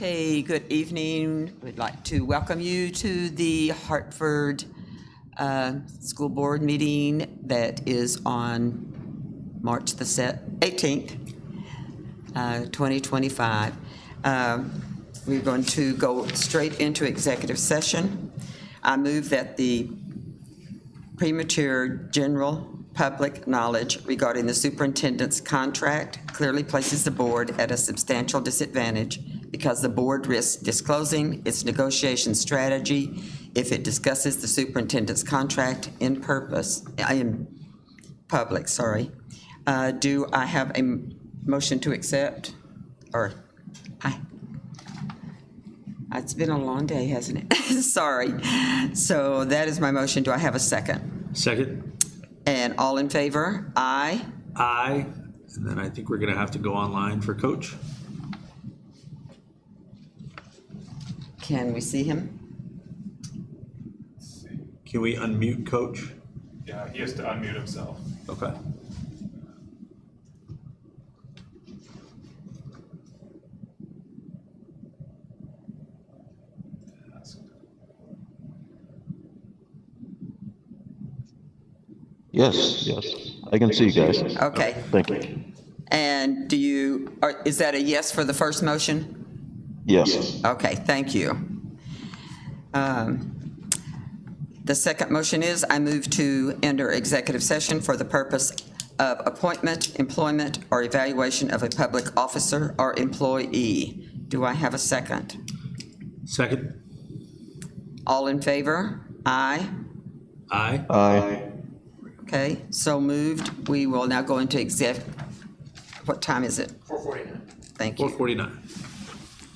Okay, good evening. We'd like to welcome you to the Hartford School Board meeting that is on March the 18th, 2025. We're going to go straight into executive session. I move that the premature general public knowledge regarding the superintendent's contract clearly places the board at a substantial disadvantage because the board risks disclosing its negotiation strategy if it discusses the superintendent's contract in public. Do I have a motion to accept? It's been a long day, hasn't it? Sorry. So that is my motion. Do I have a second? Second. And all in favor? Aye. Aye. And then I think we're going to have to go online for Coach. Can we see him? Can we unmute Coach? Yeah, he has to unmute himself. Okay. Yes, I can see you guys. Okay. Thank you. And is that a yes for the first motion? Yes. Okay, thank you. The second motion is I move to enter executive session for the purpose of appointment, employment, or evaluation of a public officer or employee. Do I have a second? Second. All in favor? Aye. Aye. Aye. Okay, so moved. We will now go into what time is it? 4:49. Thank you. 4:49.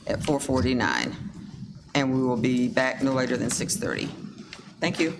At 4:49. And we will be back no later than 6:30. Thank you.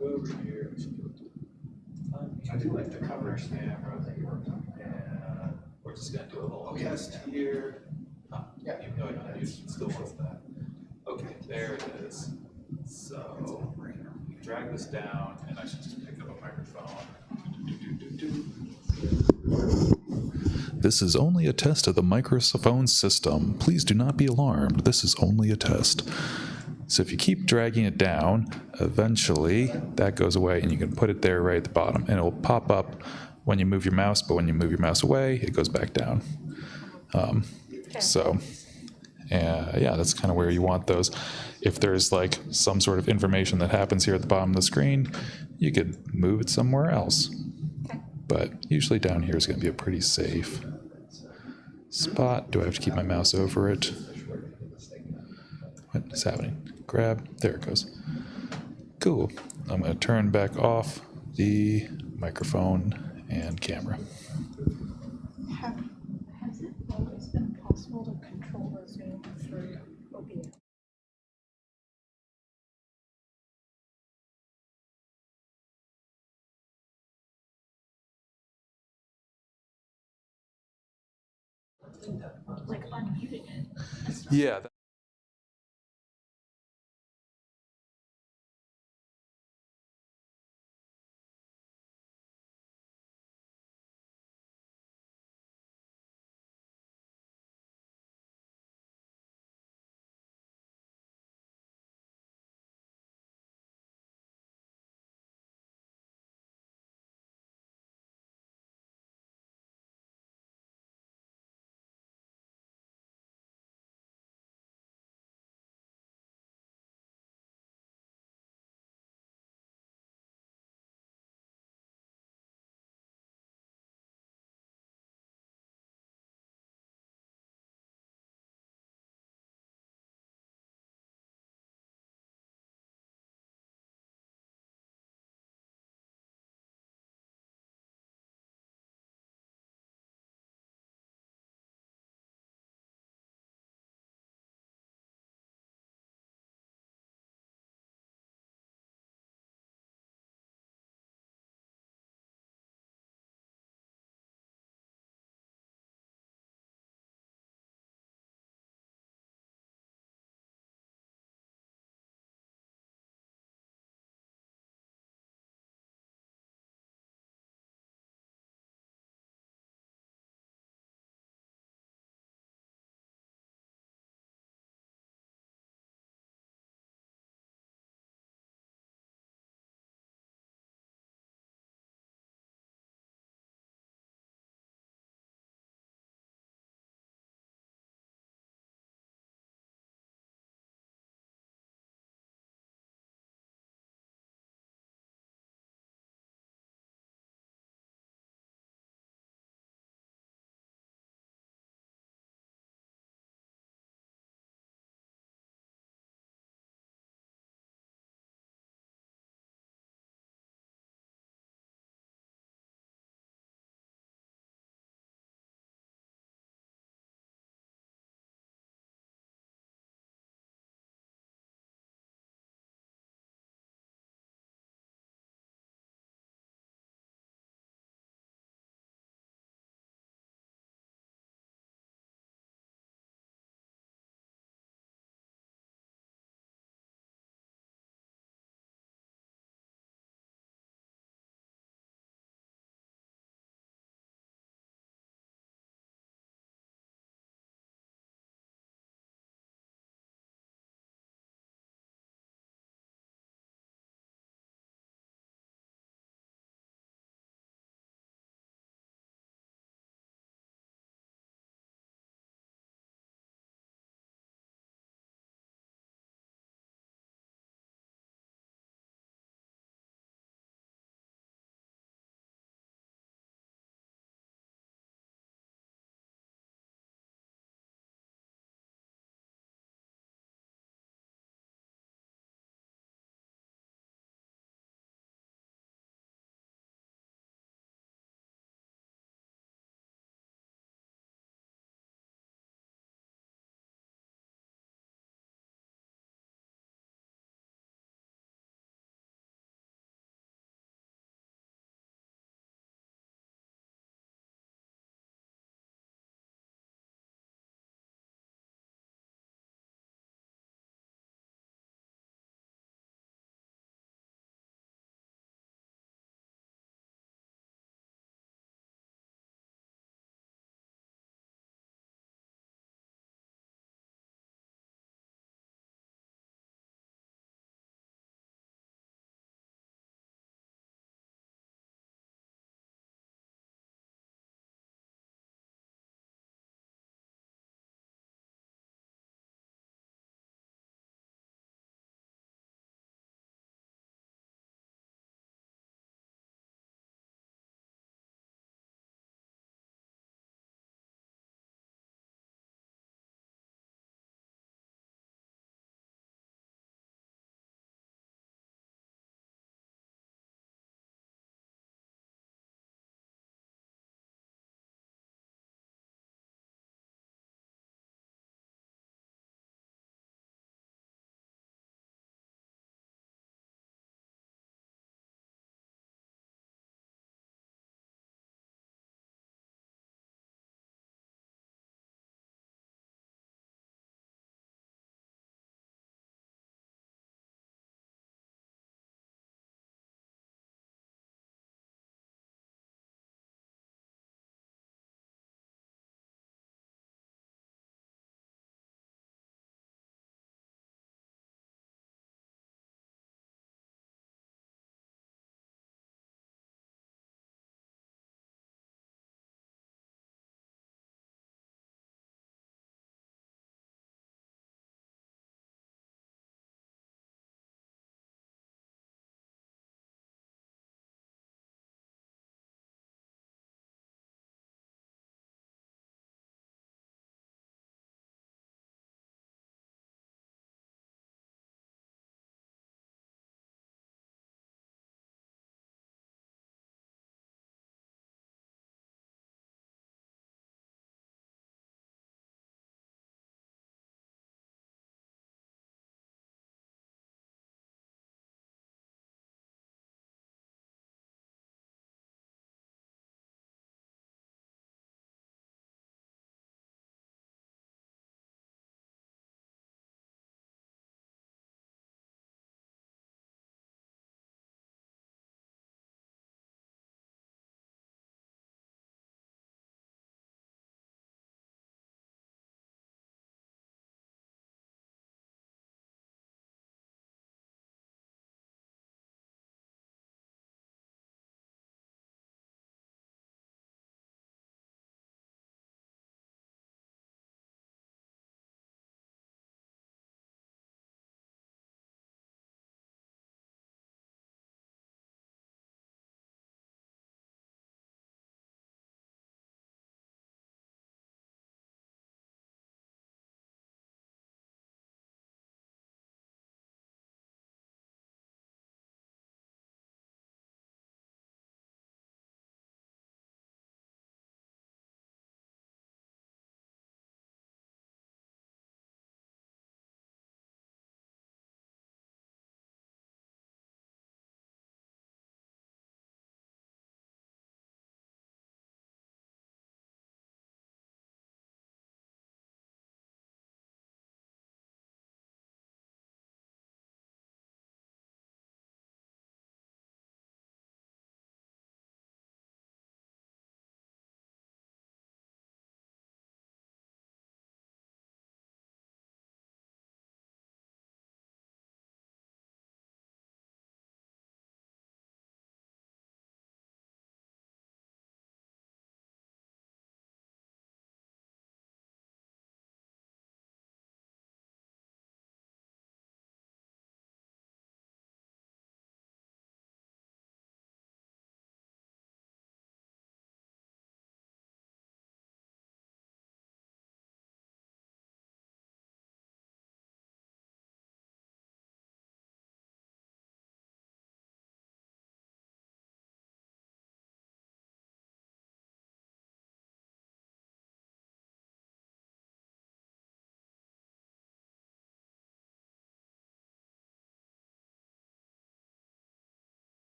Over here. I do like the coverage camera that you worked on. And we're just gonna do a little test here. Yeah, even though I use it still wants that. Okay, there it is. So drag this down and I should just pick up a microphone. This is only a test of the microphone system. Please do not be alarmed. This is only a test. So if you keep dragging it down, eventually that goes away and you can put it there right at the bottom. And it will pop up when you move your mouse, but when you move your mouse away, it goes back down. Yeah, that's kind of where you want those. If there's like some sort of information that happens here at the bottom of the screen, you could move it somewhere else. But usually down here is going to be a pretty safe spot. Do I have to keep my mouse over it? What is happening? Grab. There it goes. Cool. I'm going to turn back off the microphone and camera. Has it always been possible to control the Zoom through OBS? Like unmuting it? Yeah.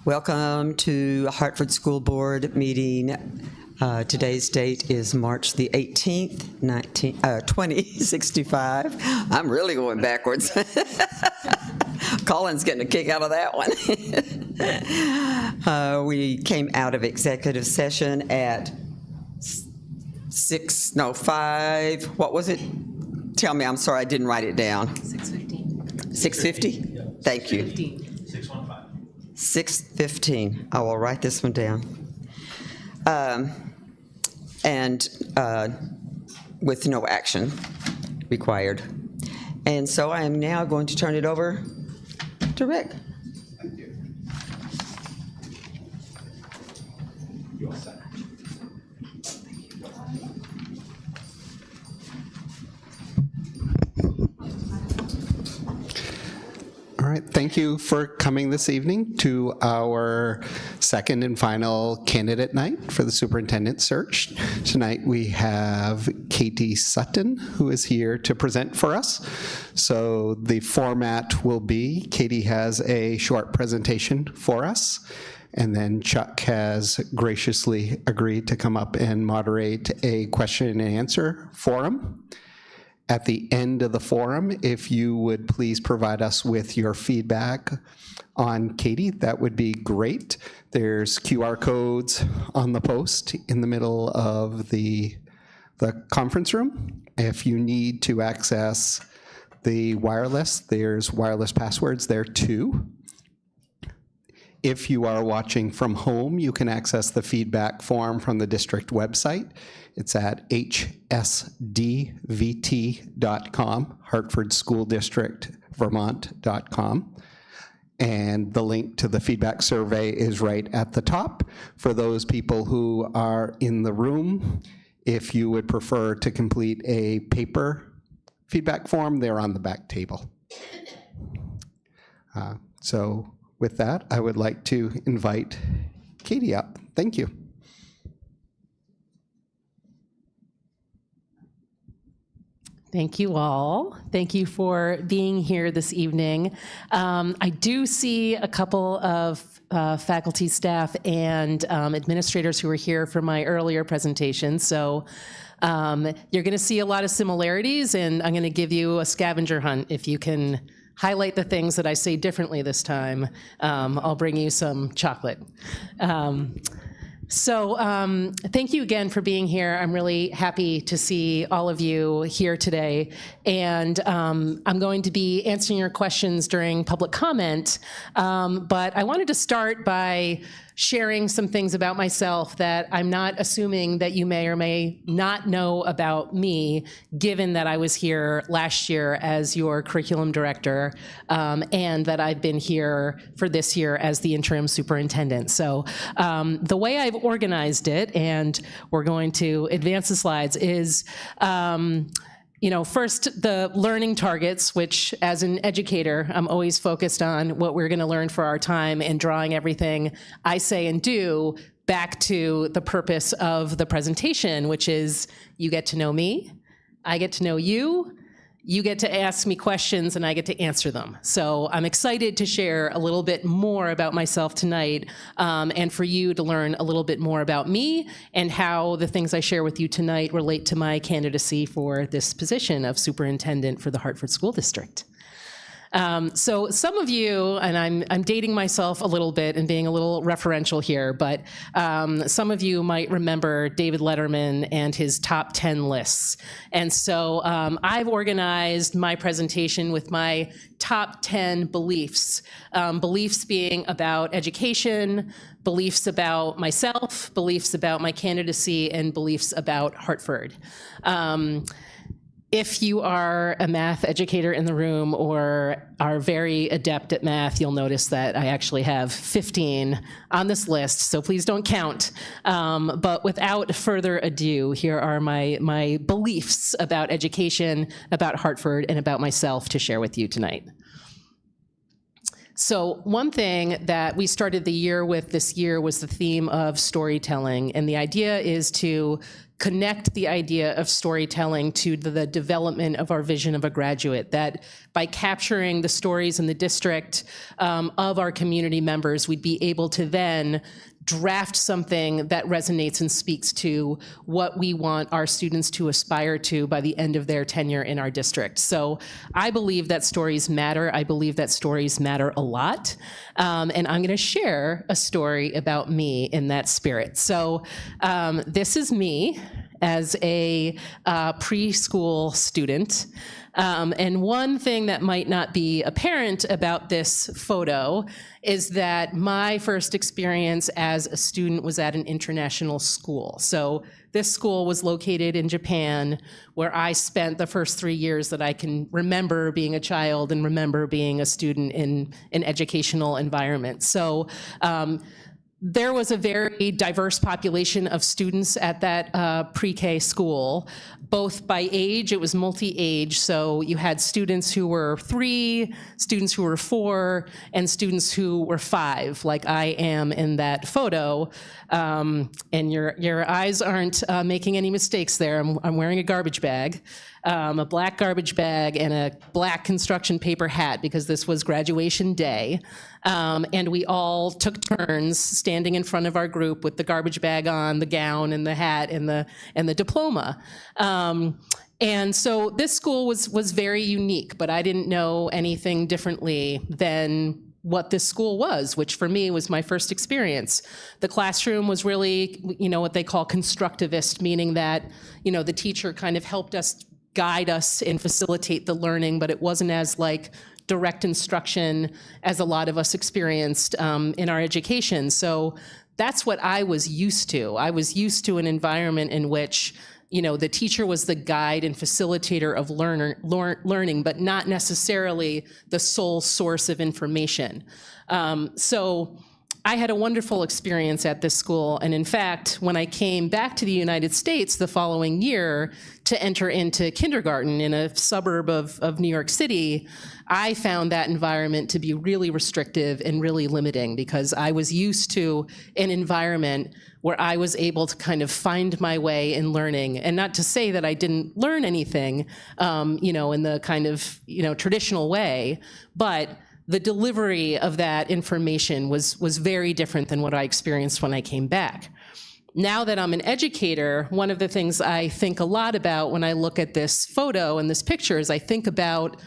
Welcome to Hartford School Board meeting. Today's date is March the 18th, 2065. I'm really going backwards. Colin's getting a kick out of that one. We came out of executive session at 5, what was it? Tell me, I'm sorry, I didn't write it down. 6:15. 6:50? Thank you. 6:15. I will write this one down. And with no action required. And so I am now going to turn it over to Rick. Thank you. You all set? All right, thank you for coming this evening to our second and final candidate night for the superintendent search. Tonight we have Katie Sutton, who is here to present for us. So the format will be, Katie has a short presentation for us, and then Chuck has graciously agreed to come up and moderate a question and answer forum. At the end of the forum, if you would please provide us with your feedback on Katie, that would be great. There's QR codes on the post in the middle of the conference room. If you need to access the wireless, there's wireless passwords there too. If you are watching from home, you can access the feedback form from the district website. It's at hsdvt.com, Hartford School District, Vermont.com. And the link to the feedback survey is right at the top. For those people who are in the room, if you would prefer to complete a paper feedback form, they're on the back table. So with that, I would like to invite Katie up. Thank you. Thank you all. Thank you for being here this evening. I do see a couple of faculty, staff, and administrators who were here for my earlier presentation. So you're going to see a lot of similarities, and I'm going to give you a scavenger hunt. If you can highlight the things that I say differently this time, I'll bring you some chocolate. So thank you again for being here. I'm really happy to see all of you here today. And I'm going to be answering your questions during public comment. But I wanted to start by sharing some things about myself that I'm not assuming that you may or may not know about me, given that I was here last year as your curriculum director, and that I've been here for this year as the interim superintendent. So the way I've organized it, and we're going to advance the slides, is first, the learning targets, which as an educator, I'm always focused on what we're going to learn for our time and drawing everything I say and do back to the purpose of the presentation, which is you get to know me, I get to know you, you get to ask me questions and I get to answer them. So I'm excited to share a little bit more about myself tonight, and for you to learn a little bit more about me and how the things I share with you tonight relate to my candidacy for this position of superintendent for the Hartford School District. So some of you, and I'm dating myself a little bit and being a little referential here, but some of you might remember David Letterman and his top 10 lists. And so I've organized my presentation with my top 10 beliefs. Beliefs being about education, beliefs about myself, beliefs about my candidacy, and beliefs about Hartford. If you are a math educator in the room or are very adept at math, you'll notice that I actually have 15 on this list, so please don't count. But without further ado, here are my beliefs about education, about Hartford, and about myself to share with you tonight. So one thing that we started the year with this year was the theme of storytelling, and the idea is to connect the idea of storytelling to the development of our vision of a graduate, that by capturing the stories in the district of our community members, we'd be able to then draft something that resonates and speaks to what we want our students to aspire to by the end of their tenure in our district. So I believe that stories matter. I believe that stories matter a lot. And I'm going to share a story about me in that spirit. So this is me as a preschool student. And one thing that might not be apparent about this photo is that my first experience as a student was at an international school. So this school was located in Japan, where I spent the first 3 years that I can remember being a child and remember being a student in an educational environment. So there was a very diverse population of students at that pre-K school, both by age. It was multi-age, so you had students who were 3, students who were 4, and students who were 5, like I am in that photo. And your eyes aren't making any mistakes there. I'm wearing a garbage bag. A black garbage bag and a black construction paper hat, because this was graduation day. And we all took turns standing in front of our group with the garbage bag on, the gown and the hat and the diploma. And so this school was very unique, but I didn't know anything differently than what this school was, which for me was my first experience. The classroom was really, what they call constructivist, meaning that, the teacher kind of helped us, guide us and facilitate the learning, but it wasn't as like direct instruction as a lot of us experienced in our education. So that's what I was used to. I was used to an environment in which, the teacher was the guide and facilitator of learning, but not necessarily the sole source of information. So I had a wonderful experience at this school. And in fact, when I came back to the United States the following year to enter into kindergarten in a suburb of New York City, I found that environment to be really restrictive and really limiting, because I was used to an environment where I was able to kind of find my way in learning. And not to say that I didn't learn anything, in the kind of, traditional way, but the delivery of that information was very different than what I experienced when I came back. Now that I'm an educator, one of the things I think a lot about when I look at this photo and this picture is I think about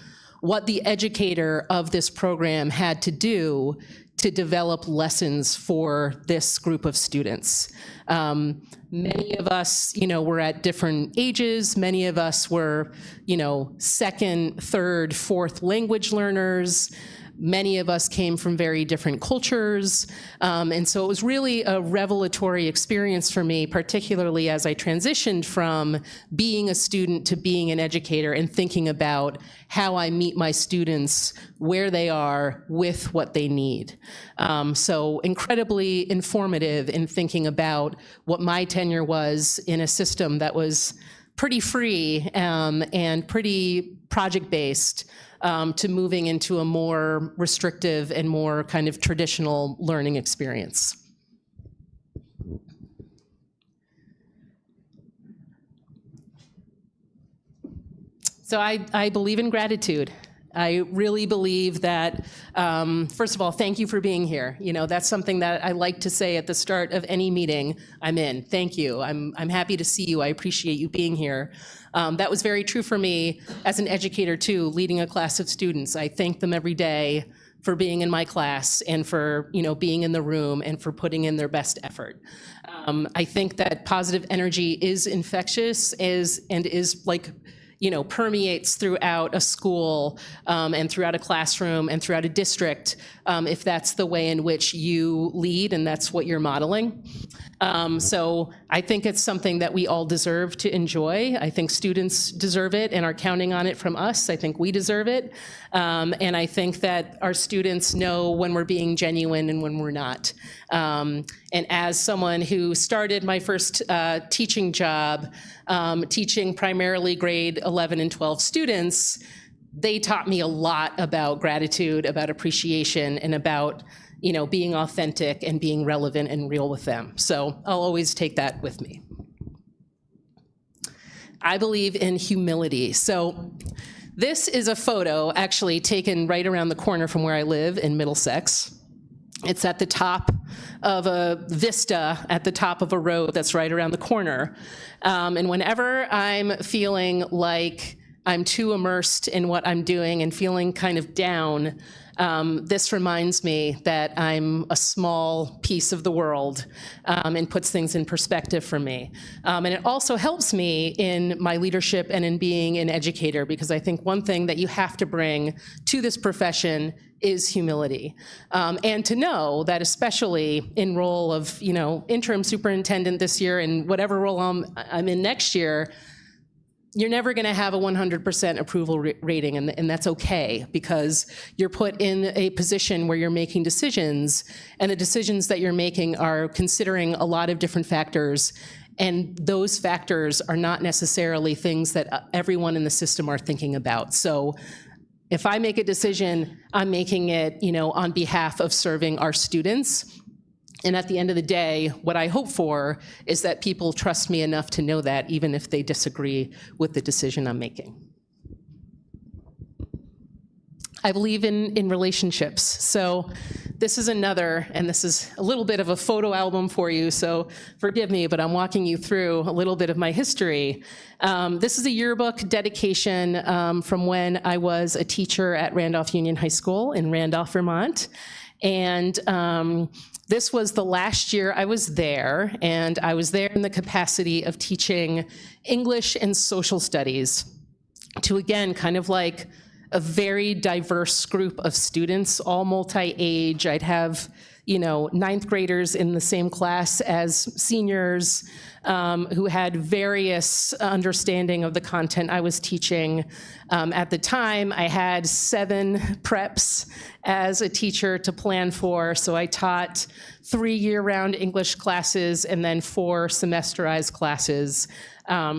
what the educator of this program had to do to develop lessons for this group of students. Many of us, were at different ages. Many of us were, second, third, fourth language learners. Many of us came from very different cultures. And so it was really a revelatory experience for me, particularly as I transitioned from being a student to being an educator and thinking about how I meet my students where they are with what they need. So incredibly informative in thinking about what my tenure was in a system that was pretty free and pretty project-based, to moving into a more restrictive and more kind of traditional learning experience. So I believe in gratitude. I really believe that, first of all, thank you for being here. That's something that I like to say at the start of any meeting I'm in. Thank you. I'm happy to see you. I appreciate you being here. That was very true for me as an educator too, leading a class of students. I thank them every day for being in my class and for being in the room and for putting in their best effort. I think that positive energy is infectious and is like permeates throughout a school and throughout a classroom and throughout a district, if that's the way in which you lead and that's what you're modeling. So I think it's something that we all deserve to enjoy. I think students deserve it and are counting on it from us. I think we deserve it. And I think that our students know when we're being genuine and when we're not. And as someone who started my first teaching job, teaching primarily grade 11 and 12 students, they taught me a lot about gratitude, about appreciation, and about being authentic and being relevant and real with them. So I'll always take that with me. I believe in humility. So this is a photo actually taken right around the corner from where I live in Middlesex. It's at the top of a vista, at the top of a road that's right around the corner. And whenever I'm feeling like I'm too immersed in what I'm doing and feeling kind of down, this reminds me that I'm a small piece of the world, and puts things in perspective for me. And it also helps me in my leadership and in being an educator, because I think one thing that you have to bring to this profession is humility. And to know that, especially in role of, interim superintendent this year and whatever role I'm in next year, you're never going to have a 100% approval rating, and that's okay, because you're put in a position where you're making decisions, and the decisions that you're making are considering a lot of different factors, and those factors are not necessarily things that everyone in the system are thinking about. So if I make a decision, I'm making it, on behalf of serving our students. And at the end of the day, what I hope for is that people trust me enough to know that, even if they disagree with the decision I'm making. I believe in relationships. So this is another, and this is a little bit of a photo album for you, so forgive me, but I'm walking you through a little bit of my history. This is a yearbook dedication from when I was a teacher at Randolph Union High School in Randolph, Vermont. And this was the last year I was there, and I was there in the capacity of teaching English and social studies to, again, kind of like a very diverse group of students, all multi-age. I'd have, ninth graders in the same class as seniors who had various understanding of the content I was teaching. At the time, I had 7 preps as a teacher to plan for, so I taught 3 year-round English classes and then 4 semesterized classes.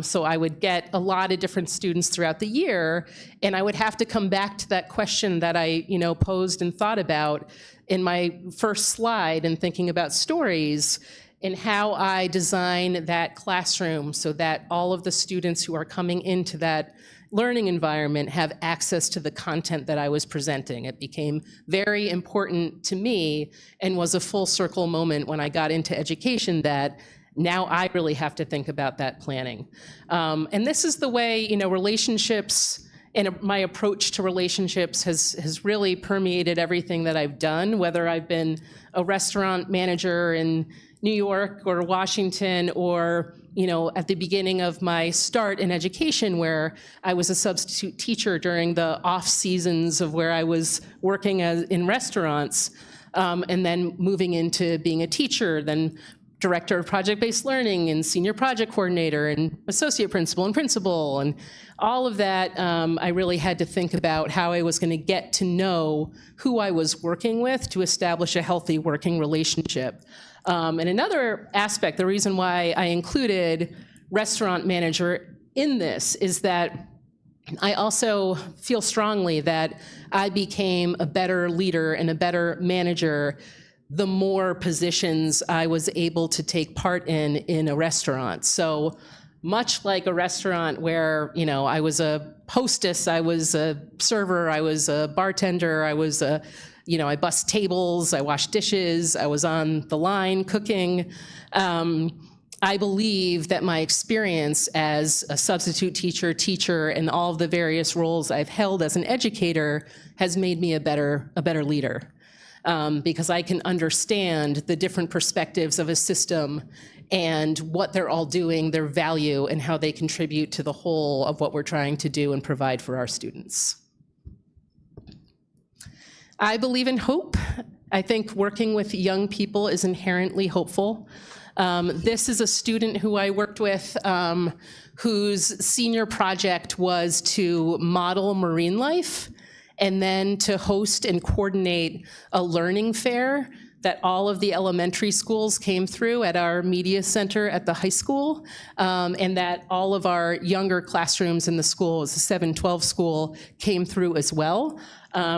So I would get a lot of different students throughout the year, and I would have to come back to that question that I, posed and thought about in my first slide and thinking about stories, and how I design that classroom so that all of the students who are coming into that learning environment have access to the content that I was presenting. It became very important to me and was a full circle moment when I got into education that now I really have to think about that planning. And this is the way, relationships and my approach to relationships has really permeated everything that I've done, whether I've been a restaurant manager in New York or Washington, or at the beginning of my start in education where I was a substitute teacher during the off seasons of where I was working in restaurants, and then moving into being a teacher, then director of project-based learning and senior project coordinator and associate principal and principal, and all of that. I really had to think about how I was going to get to know who I was working with to establish a healthy working relationship. And another aspect, the reason why I included restaurant manager in this, is that I also feel strongly that I became a better leader and a better manager the more positions I was able to take part in a restaurant. So much like a restaurant where, I was a hostess, I was a server, I was a bartender, I was I bussed tables, I washed dishes, I was on the line cooking. I believe that my experience as a substitute teacher, and all of the various roles I've held as an educator has made me a better leader. Because I can understand the different perspectives of a system and what they're all doing, their value, and how they contribute to the whole of what we're trying to do and provide for our students. I believe in hope. I think working with young people is inherently hopeful. This is a student who I worked with whose senior project was to model marine life and then to host and coordinate a learning fair that all of the elementary schools came through at our media center at the high school, and that all of our younger classrooms in the school, it was a 7-12 school, came through as well.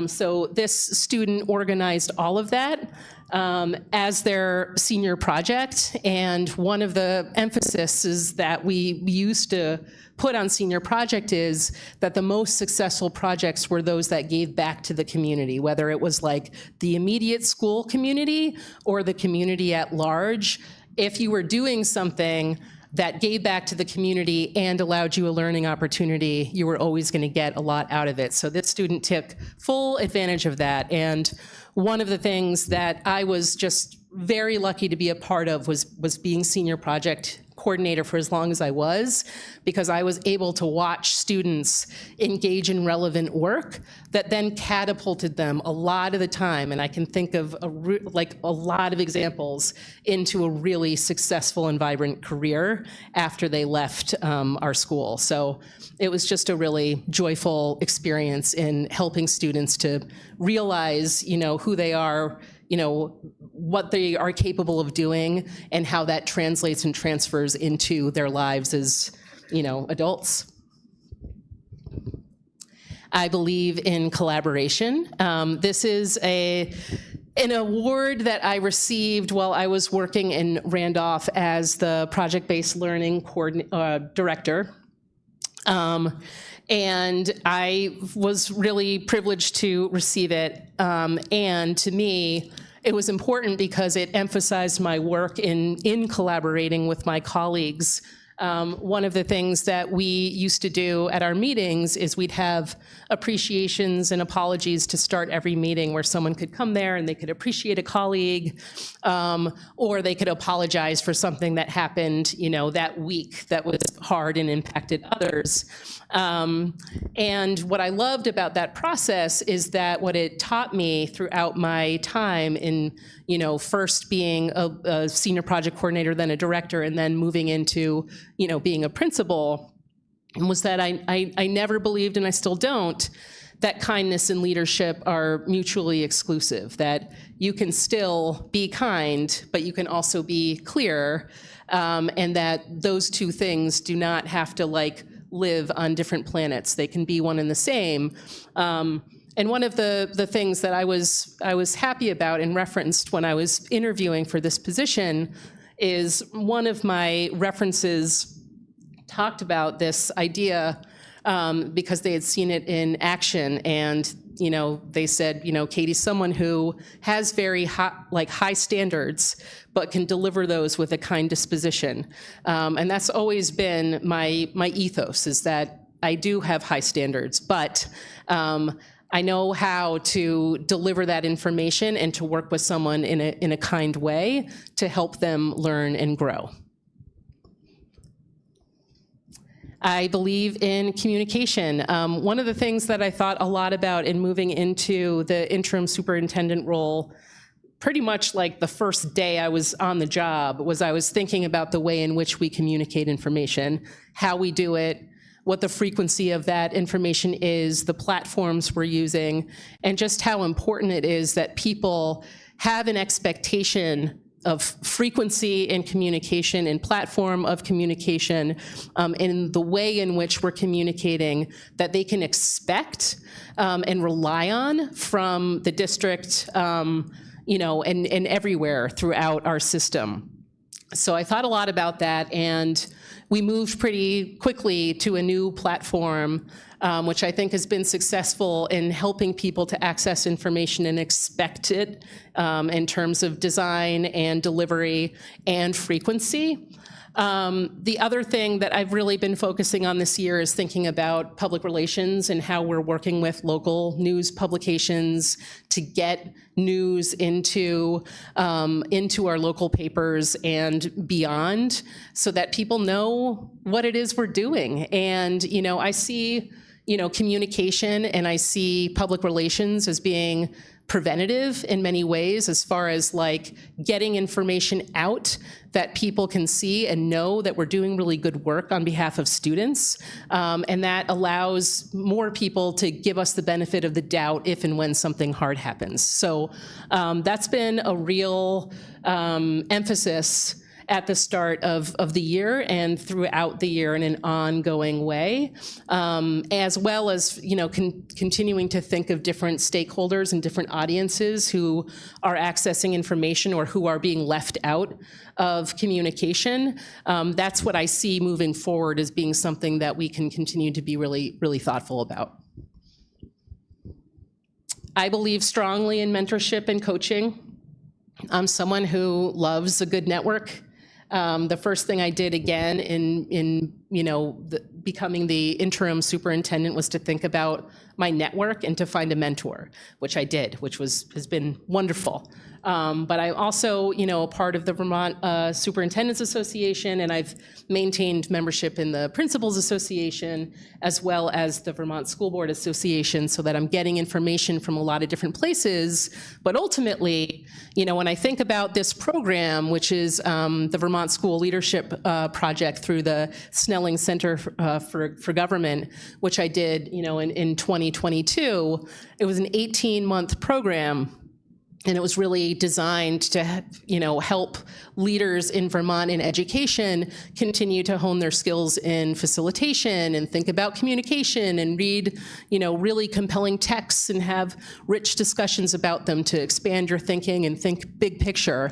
So this student organized all of that as their senior project. And one of the emphases that we used to put on senior project is that the most successful projects were those that gave back to the community, whether it was like the immediate school community or the community at large. If you were doing something that gave back to the community and allowed you a learning opportunity, you were always going to get a lot out of it. So this student took full advantage of that. And one of the things that I was just very lucky to be a part of was being senior project coordinator for as long as I was, because I was able to watch students engage in relevant work that then catapulted them a lot of the time, and I can think of a lot of examples, into a really successful and vibrant career after they left our school. So it was just a really joyful experience in helping students to realize, who they are, what they are capable of doing, and how that translates and transfers into their lives as, adults. I believe in collaboration. This is an award that I received while I was working in Randolph as the project-based learning director. And I was really privileged to receive it. And to me, it was important because it emphasized my work in collaborating with my colleagues. One of the things that we used to do at our meetings is we'd have appreciations and apologies to start every meeting, where someone could come there and they could appreciate a colleague, or they could apologize for something that happened, that week that was hard and impacted others. And what I loved about that process is that what it taught me throughout my time in, first being a senior project coordinator, then a director, and then moving into, being a principal, was that I never believed, and I still don't, that kindness and leadership are mutually exclusive, that you can still be kind, but you can also be clear, and that those two things do not have to live on different planets. They can be one and the same. And one of the things that I was happy about and referenced when I was interviewing for this position is one of my references talked about this idea because they had seen it in action, and they said, Katie's someone who has very high standards, but can deliver those with a kind disposition. And that's always been my ethos, is that I do have high standards, but I know how to deliver that information and to work with someone in a kind way to help them learn and grow. I believe in communication. One of the things that I thought a lot about in moving into the interim superintendent role, pretty much like the first day I was on the job, was I was thinking about the way in which we communicate information, how we do it, what the frequency of that information is, the platforms we're using, and just how important it is that people have an expectation of frequency in communication and platform of communication, in the way in which we're communicating, that they can expect and rely on from the district, and everywhere throughout our system. So I thought a lot about that, and we moved pretty quickly to a new platform, which I think has been successful in helping people to access information and expect it in terms of design and delivery and frequency. The other thing that I've really been focusing on this year is thinking about public relations and how we're working with local news publications to get news into our local papers and beyond, so that people know what it is we're doing. And I see communication, and I see public relations as being preventative in many ways, as far as getting information out that people can see and know that we're doing really good work on behalf of students. And that allows more people to give us the benefit of the doubt if and when something hard happens. So that's been a real emphasis at the start of the year and throughout the year in an ongoing way, as well as, continuing to think of different stakeholders and different audiences who are accessing information or who are being left out of communication. That's what I see moving forward as being something that we can continue to be really, really thoughtful about. I believe strongly in mentorship and coaching. I'm someone who loves a good network. The first thing I did again in becoming the interim superintendent was to think about my network and to find a mentor, which I did, which has been wonderful. But I'm also, a part of the Vermont Superintendents Association, and I've maintained membership in the Principals Association, as well as the Vermont School Board Association, so that I'm getting information from a lot of different places. But ultimately, when I think about this program, which is the Vermont School Leadership Project through the Snelling Center for Government, which I did, in 2022, it was an 18-month program. And it was really designed to, help leaders in Vermont in education continue to hone their skills in facilitation and think about communication and read, really compelling texts and have rich discussions about them to expand your thinking and think big picture.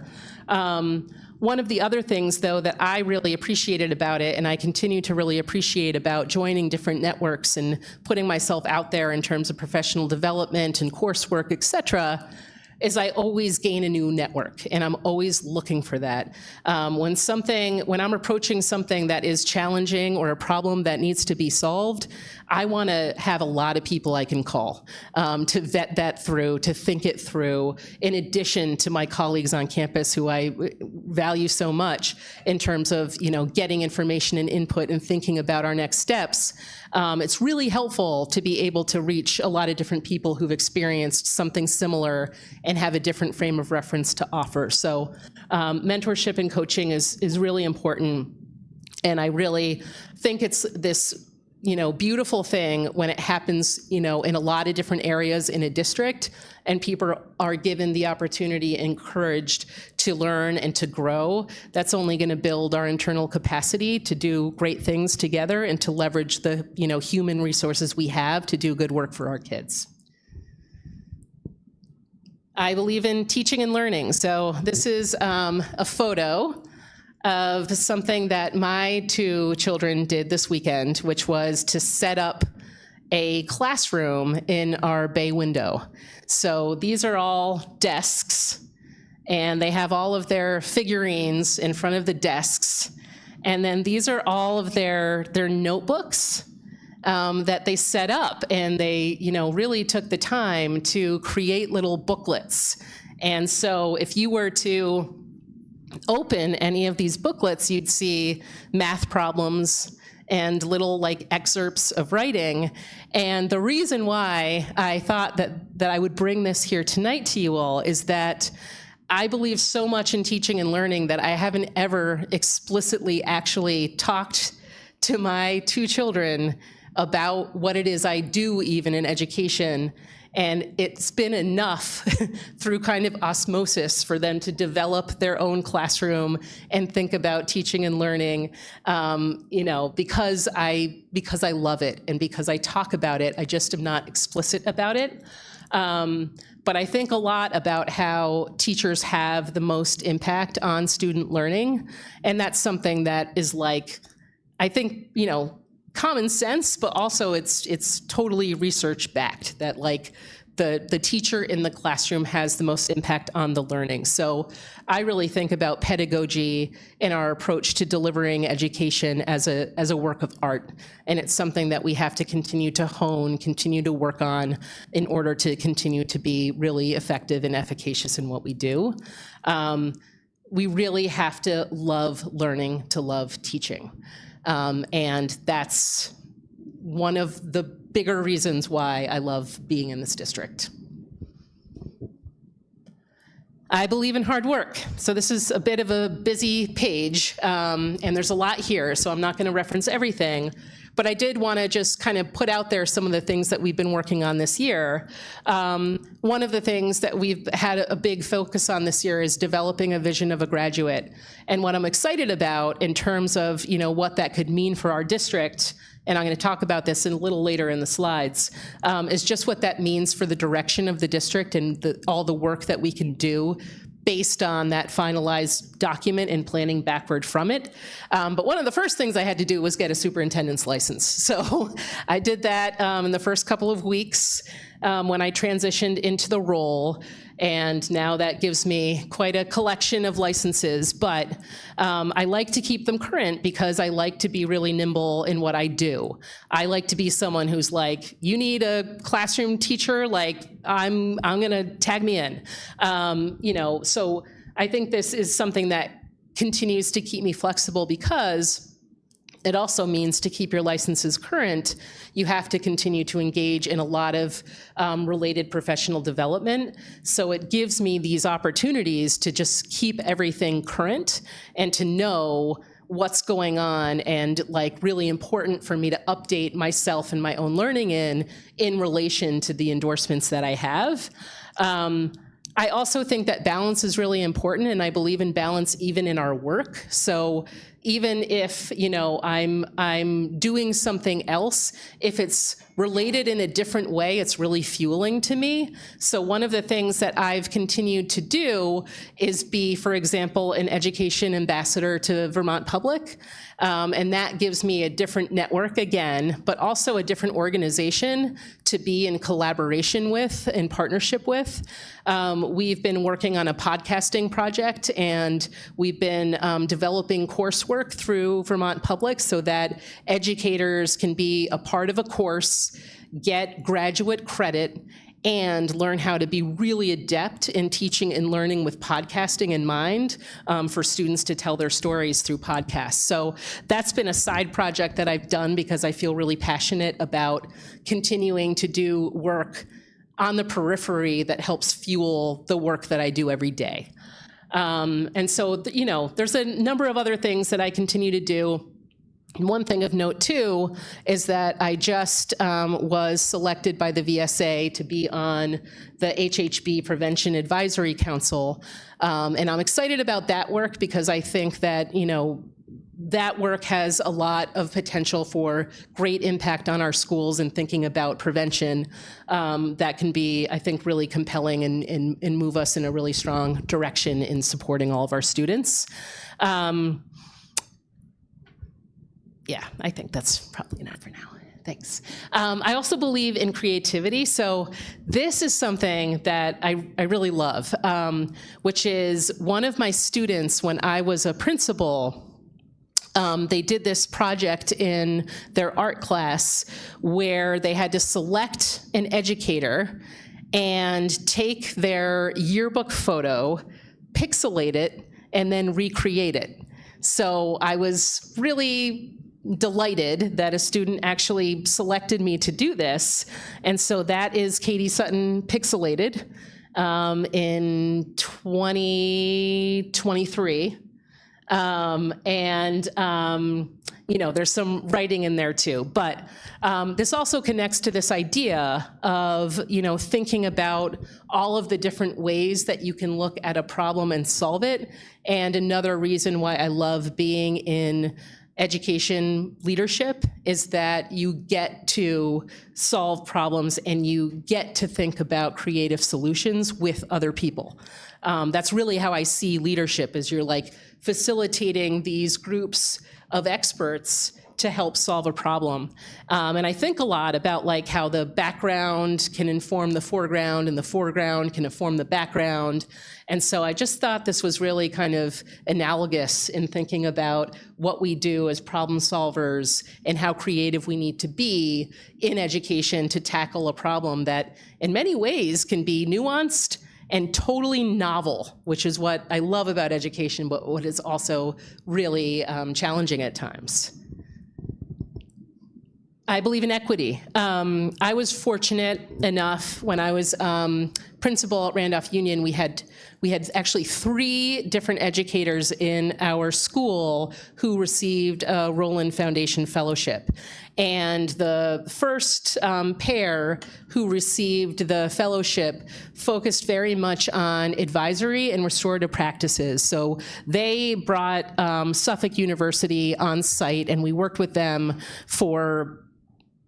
One of the other things, though, that I really appreciated about it, and I continue to really appreciate about joining different networks and putting myself out there in terms of professional development and coursework, et cetera, is I always gain a new network, and I'm always looking for that. When I'm approaching something that is challenging or a problem that needs to be solved, I want to have a lot of people I can call to vet that through, to think it through, in addition to my colleagues on campus who I value so much in terms of, getting information and input and thinking about our next steps. It's really helpful to be able to reach a lot of different people who've experienced something similar and have a different frame of reference to offer. So mentorship and coaching is really important. And I really think it's this beautiful thing when it happens, in a lot of different areas in a district, and people are given the opportunity, encouraged to learn and to grow. That's only going to build our internal capacity to do great things together and to leverage the, human resources we have to do good work for our kids. I believe in teaching and learning. So this is a photo of something that my two children did this weekend, which was to set up a classroom in our bay window. So these are all desks, and they have all of their figurines in front of the desks. And then these are all of their notebooks that they set up, and they, really took the time to create little booklets. And so if you were to open any of these booklets, you'd see math problems and little excerpts of writing. And the reason why I thought that I would bring this here tonight to you all is that I believe so much in teaching and learning that I haven't ever explicitly actually talked to my two children about what it is I do even in education. And it's been enough through kind of osmosis for them to develop their own classroom and think about teaching and learning, because I love it and because I talk about it. I just am not explicit about it. But I think a lot about how teachers have the most impact on student learning. And that's something that is I think, common sense, but also it's totally research backed that the teacher in the classroom has the most impact on the learning. So I really think about pedagogy in our approach to delivering education as a work of art. And it's something that we have to continue to hone, continue to work on in order to continue to be really effective and efficacious in what we do. We really have to love learning to love teaching. And that's one of the bigger reasons why I love being in this district. I believe in hard work. So this is a bit of a busy page, and there's a lot here, so I'm not going to reference everything. But I did want to just kind of put out there some of the things that we've been working on this year. One of the things that we've had a big focus on this year is developing a vision of a graduate. And what I'm excited about in terms of, what that could mean for our district, and I'm going to talk about this a little later in the slides, is just what that means for the direction of the district and all the work that we can do based on that finalized document and planning backward from it. But one of the first things I had to do was get a superintendent's license. So I did that in the first couple of weeks when I transitioned into the role. And now that gives me quite a collection of licenses, but I like to keep them current because I like to be really nimble in what I do. I like to be someone who's like, you need a classroom teacher, like I'm gonna tag me in. So I think this is something that continues to keep me flexible because it also means to keep your licenses current, you have to continue to engage in a lot of related professional development. So it gives me these opportunities to just keep everything current and to know what's going on, and like really important for me to update myself and my own learning in relation to the endorsements that I have. I also think that balance is really important, and I believe in balance even in our work. So even if, I'm doing something else, if it's related in a different way, it's really fueling to me. So one of the things that I've continued to do is be, for example, an education ambassador to Vermont Public. And that gives me a different network again, but also a different organization to be in collaboration with, in partnership with. We've been working on a podcasting project, and we've been developing coursework through Vermont Public so that educators can be a part of a course, get graduate credit, and learn how to be really adept in teaching and learning with podcasting in mind for students to tell their stories through podcasts. So that's been a side project that I've done because I feel really passionate about continuing to do work on the periphery that helps fuel the work that I do every day. And so, there's a number of other things that I continue to do. And one thing of note, too, is that I just was selected by the VSA to be on the HHB Prevention Advisory Council. And I'm excited about that work because I think that, that work has a lot of potential for great impact on our schools and thinking about prevention that can be, I think, really compelling and move us in a really strong direction in supporting all of our students. Yeah, I think that's probably enough for now. Thanks. I also believe in creativity. So this is something that I really love, which is one of my students when I was a principal. They did this project in their art class where they had to select an educator and take their yearbook photo, pixelate it, and then recreate it. So I was really delighted that a student actually selected me to do this. And so that is Katie Sutton Pixelated in 2023. There's some writing in there too, but this also connects to this idea of, thinking about all of the different ways that you can look at a problem and solve it. And another reason why I love being in education leadership is that you get to solve problems and you get to think about creative solutions with other people. That's really how I see leadership, is you're like facilitating these groups of experts to help solve a problem. And I think a lot about like how the background can inform the foreground and the foreground can inform the background. And so I just thought this was really kind of analogous in thinking about what we do as problem solvers and how creative we need to be in education to tackle a problem that in many ways can be nuanced and totally novel, which is what I love about education, but what is also really challenging at times. I believe in equity. I was fortunate enough when I was principal at Randolph Union, we had actually 3 different educators in our school who received a Rowland Foundation Fellowship. And the first pair who received the fellowship focused very much on advisory and restorative practices. So they brought Suffolk University on site, and we worked with them for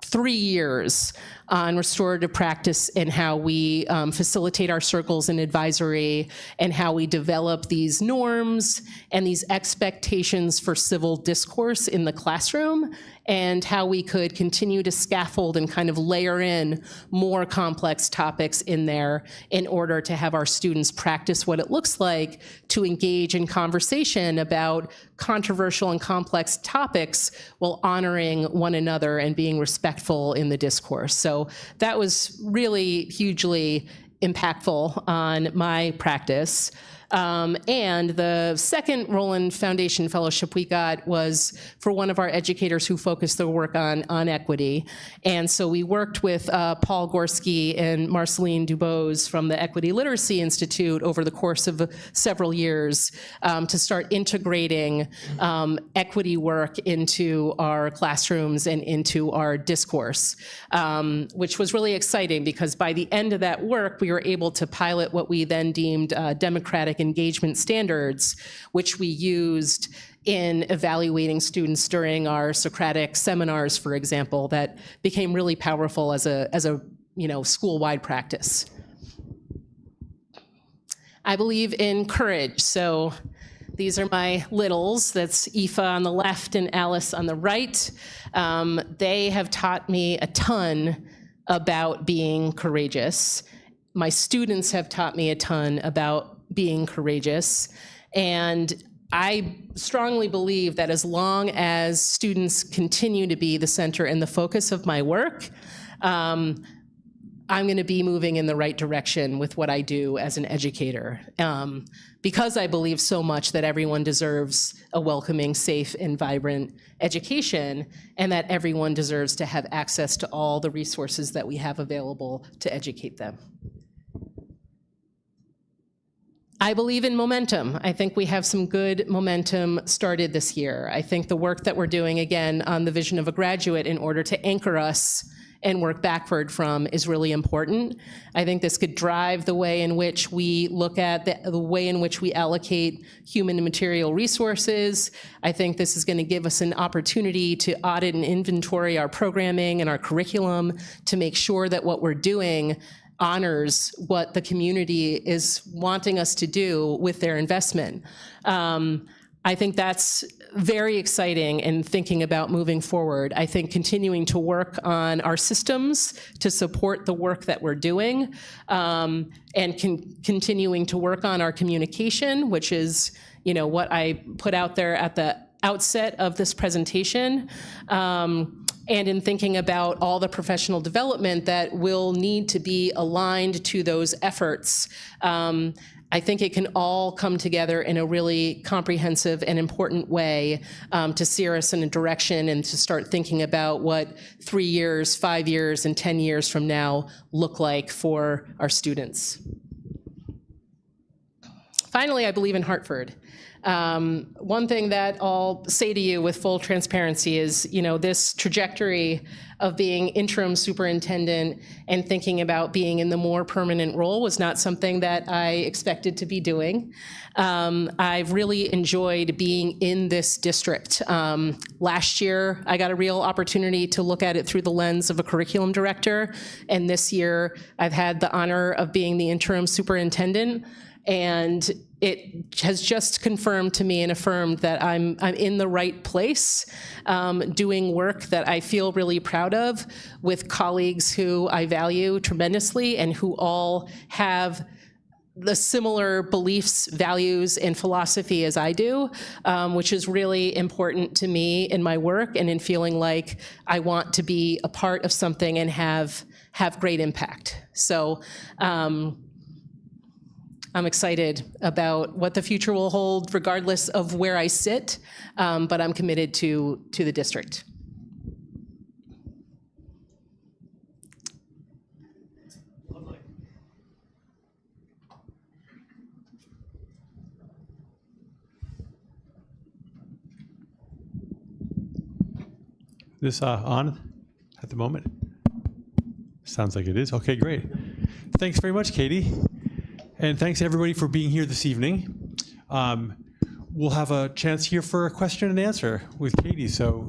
3 years on restorative practice and how we facilitate our circles in advisory and how we develop these norms and these expectations for civil discourse in the classroom, and how we could continue to scaffold and kind of layer in more complex topics in there in order to have our students practice what it looks like to engage in conversation about controversial and complex topics while honoring one another and being respectful in the discourse. So that was really hugely impactful on my practice. And the second Rowland Foundation Fellowship we got was for one of our educators who focused their work on equity. And so we worked with Paul Gorski and Marceline Dubose from the Equity Literacy Institute over the course of several years to start integrating equity work into our classrooms and into our discourse, which was really exciting because by the end of that work, we were able to pilot what we then deemed democratic engagement standards, which we used in evaluating students during our Socratic seminars, for example, that became really powerful as a school-wide practice. I believe in courage. So these are my littles. That's Aoife on the left and Alice on the right. They have taught me a ton about being courageous. My students have taught me a ton about being courageous. And I strongly believe that as long as students continue to be the center and the focus of my work, I'm going to be moving in the right direction with what I do as an educator, because I believe so much that everyone deserves a welcoming, safe, and vibrant education, and that everyone deserves to have access to all the resources that we have available to educate them. I believe in momentum. I think we have some good momentum started this year. I think the work that we're doing, again, on the vision of a graduate in order to anchor us and work backward from is really important. I think this could drive the way in which we look at the way in which we allocate human and material resources. I think this is going to give us an opportunity to audit and inventory our programming and our curriculum to make sure that what we're doing honors what the community is wanting us to do with their investment. I think that's very exciting in thinking about moving forward. I think continuing to work on our systems to support the work that we're doing, and continuing to work on our communication, which is, what I put out there at the outset of this presentation. And in thinking about all the professional development that will need to be aligned to those efforts, I think it can all come together in a really comprehensive and important way to steer us in a direction and to start thinking about what 3 years, 5 years, and 10 years from now look like for our students. Finally, I believe in Hartford. One thing that I'll say to you with full transparency is, this trajectory of being interim superintendent and thinking about being in the more permanent role was not something that I expected to be doing. I've really enjoyed being in this district. Last year, I got a real opportunity to look at it through the lens of a curriculum director, and this year, I've had the honor of being the interim superintendent. And it has just confirmed to me and affirmed that I'm in the right place, doing work that I feel really proud of with colleagues who I value tremendously and who all have the similar beliefs, values, and philosophy as I do, which is really important to me in my work and in feeling like I want to be a part of something and have great impact. So, I'm excited about what the future will hold regardless of where I sit, but I'm committed to the district. Lovely. this on at the moment? Sounds like it is. Okay, great. Thanks very much, Katie. And thanks everybody for being here this evening. We'll have a chance here for a question and answer with Katie. So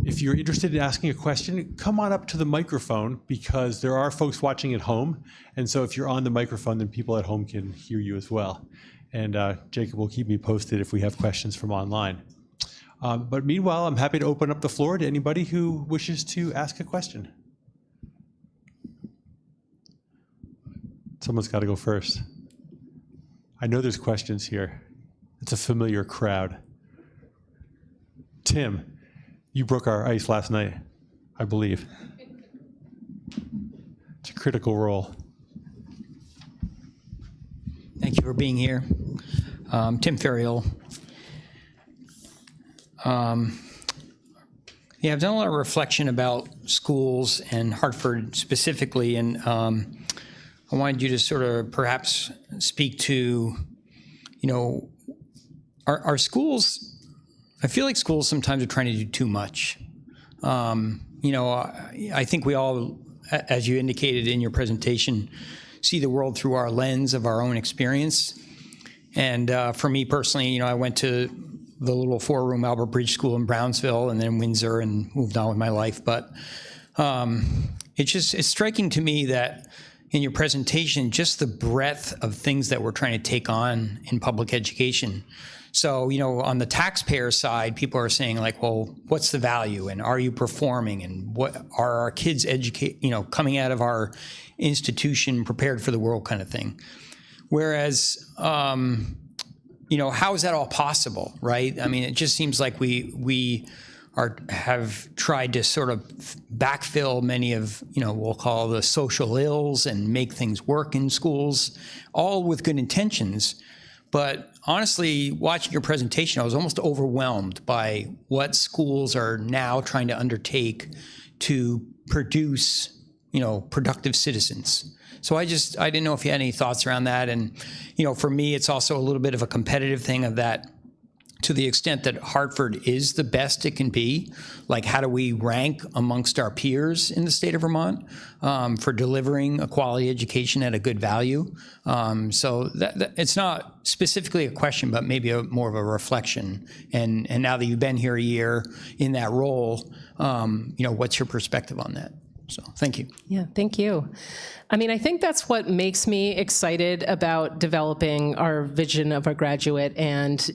if you're interested in asking a question, come on up to the microphone because there are folks watching at home. And so if you're on the microphone, then people at home can hear you as well. And Jacob will keep me posted if we have questions from online. But meanwhile, I'm happy to open up the floor to anybody who wishes to ask a question. Someone's got to go first. I know there's questions here. It's a familiar crowd. Tim, you broke our ice last night, I believe. It's a critical role. Thank you for being here. Tim Ferriel. Yeah, I've done a lot of reflection about schools and Hartford specifically, and I wanted you to sort of perhaps speak to, our schools, I feel like schools sometimes are trying to do too much. I think we all, as you indicated in your presentation, see the world through our lens of our own experience. And for me personally, I went to the little 4-room Albert Bridge School in Brownsville and then Windsor and moved on with my life. But it's striking to me that in your presentation, just the breadth of things that we're trying to take on in public education. So, on the taxpayer side, people are saying like, well, what's the value? And are you performing? And what are our kids coming out of our institution prepared for the world kind of thing? Whereas, how is that all possible, right? I mean, it just seems like we have tried to sort of backfill many of, we'll call the social ills and make things work in schools, all with good intentions. But honestly, watching your presentation, I was almost overwhelmed by what schools are now trying to undertake to produce, productive citizens. So I didn't know if you had any thoughts around that. And, for me, it's also a little bit of a competitive thing of that, to the extent that Hartford is the best it can be, like how do we rank amongst our peers in the state of Vermont for delivering a quality education at a good value? So that it's not specifically a question, but maybe more of a reflection. And now that you've been here a year in that role, what's your perspective on that? So thank you. Yeah, thank you. I mean, I think that's what makes me excited about developing our vision of a graduate and,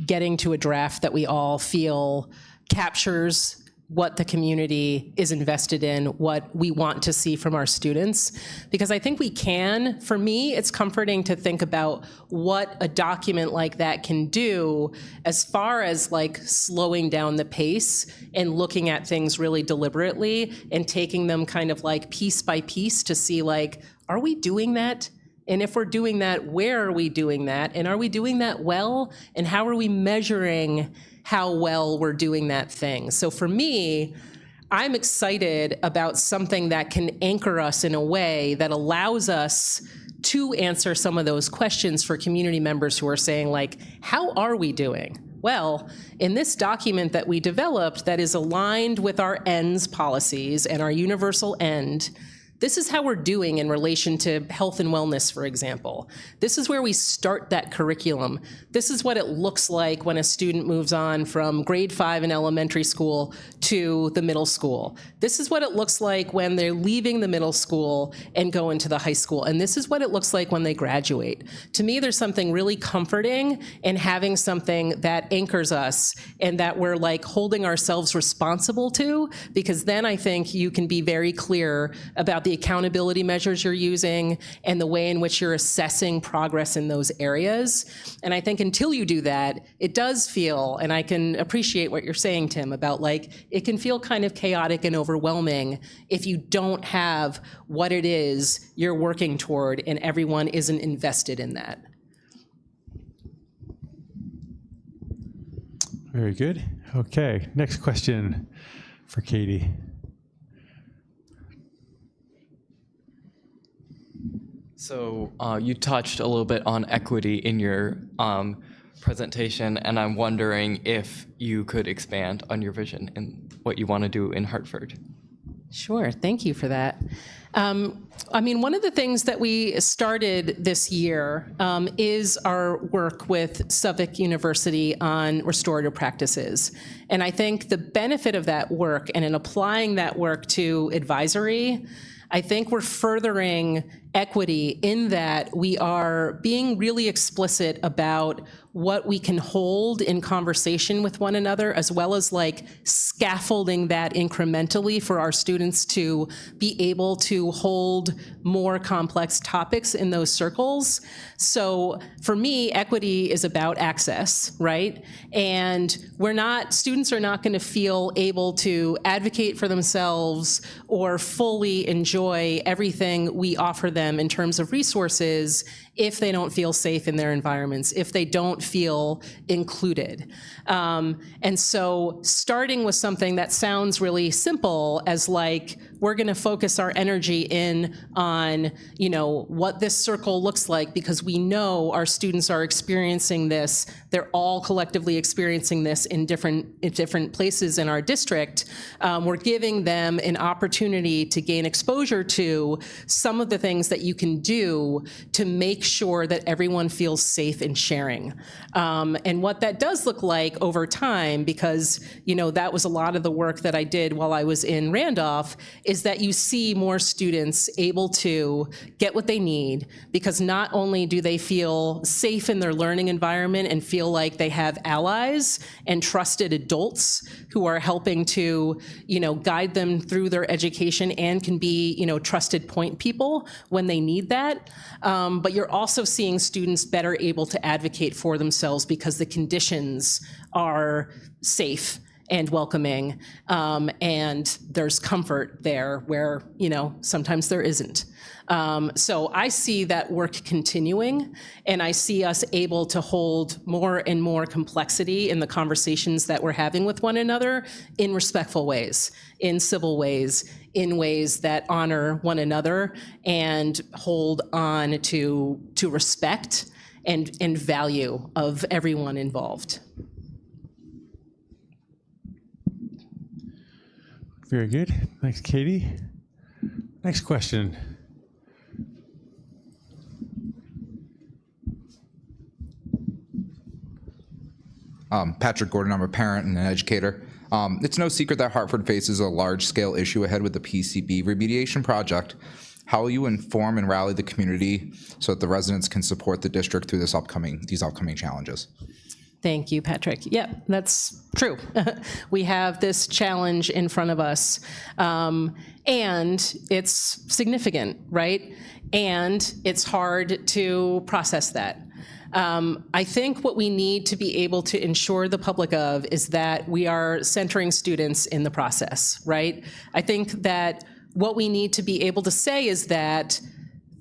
getting to a draft that we all feel captures what the community is invested in, what we want to see from our students. Because I think we can, for me, it's comforting to think about what a document like that can do as far as like slowing down the pace and looking at things really deliberately and taking them kind of like piece by piece to see like, are we doing that? And if we're doing that, where are we doing that? And are we doing that well? And how are we measuring how well we're doing that thing? So for me, I'm excited about something that can anchor us in a way that allows us to answer some of those questions for community members who are saying like, how are we doing? Well, in this document that we developed that is aligned with our ends policies and our universal end, this is how we're doing in relation to health and wellness, for example. This is where we start that curriculum. This is what it looks like when a student moves on from grade 5 in elementary school to the middle school. This is what it looks like when they're leaving the middle school and go into the high school. And this is what it looks like when they graduate. To me, there's something really comforting in having something that anchors us and that we're like holding ourselves responsible to, because then I think you can be very clear about the accountability measures you're using and the way in which you're assessing progress in those areas. And I think until you do that, it does feel, and I can appreciate what you're saying, Tim, about like, it can feel kind of chaotic and overwhelming if you don't have what it is you're working toward and everyone isn't invested in that. Very good. Okay, next question for Katie. So you touched a little bit on equity in your presentation, and I'm wondering if you could expand on your vision and what you want to do in Hartford. Sure, thank you for that. I mean, one of the things that we started this year is our work with Suffolk University on restorative practices. And I think the benefit of that work and in applying that work to advisory, I think we're furthering equity in that we are being really explicit about what we can hold in conversation with one another, as well as like scaffolding that incrementally for our students to be able to hold more complex topics in those circles. So for me, equity is about access, right? And students are not going to feel able to advocate for themselves or fully enjoy everything we offer them in terms of resources if they don't feel safe in their environments, if they don't feel included. And so starting with something that sounds really simple as like, we're gonna focus our energy in on, you know, what this circle looks like because we know our students are experiencing this. They're all collectively experiencing this in different places in our district. We're giving them an opportunity to gain exposure to some of the things that you can do to make sure that everyone feels safe in sharing. And what that does look like over time, because you know that was a lot of the work that I did while I was in Randolph, is that you see more students able to get what they need, because not only do they feel safe in their learning environment and feel like they have allies and trusted adults who are helping to, you know, guide them through their education and can be, you know, trusted point people when they need that. But you're also seeing students better able to advocate for themselves because the conditions are safe and welcoming, and there's comfort there where, you know, sometimes there isn't. So I see that work continuing, and I see us able to hold more and more complexity in the conversations that we're having with one another in respectful ways, in civil ways, in ways that honor one another and hold on to respect and value of everyone involved. Very good. Thanks, Katie. Next question. Patrick Gordon, I'm a parent and an educator. It's no secret that Hartford faces a large-scale issue ahead with the PCB remediation project. How will you inform and rally the community so that the residents can support the district through these upcoming challenges? Thank you, Patrick. Yeah, that's true. We have this challenge in front of us, and it's significant, right? And it's hard to process that. I think what we need to be able to ensure the public of is that we are centering students in the process, right? I think that what we need to be able to say is that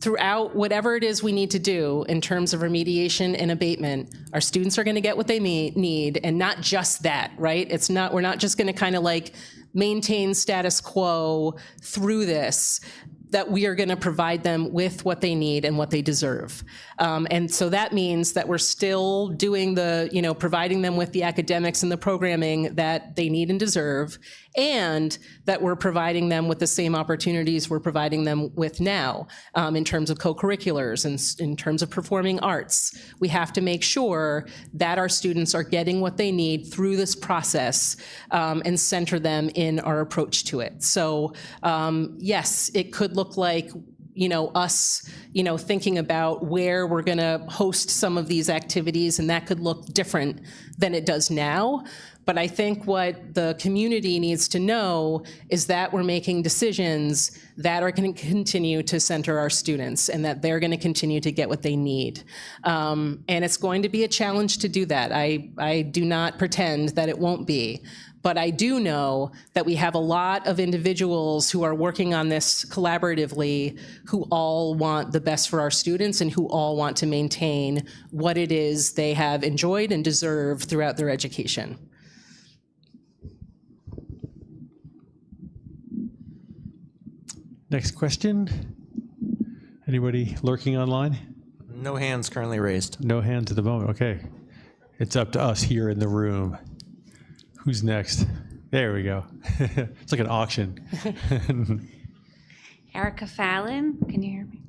throughout whatever it is we need to do in terms of remediation and abatement, our students are going to get what they need, and not just that, right? We're not just going to kind of like maintain status quo through this, that we are going to provide them with what they need and what they deserve. And so that means that we're still doing providing them with the academics and the programming that they need and deserve, and that we're providing them with the same opportunities we're providing them with now in terms of co-curriculars and in terms of performing arts. We have to make sure that our students are getting what they need through this process and center them in our approach to it. So yes, it could look like us, thinking about where we're going to host some of these activities, and that could look different than it does now. But I think what the community needs to know is that we're making decisions that are going to continue to center our students and that they're going to continue to get what they need. And it's going to be a challenge to do that. I do not pretend that it won't be. But I do know that we have a lot of individuals who are working on this collaboratively, who all want the best for our students and who all want to maintain what it is they have enjoyed and deserve throughout their education. Next question. Anybody lurking online? No hands currently raised. No hands at the moment. Okay. It's up to us here in the room. Who's next? There we go. It's like an auction. Erica Fallon, can you hear me?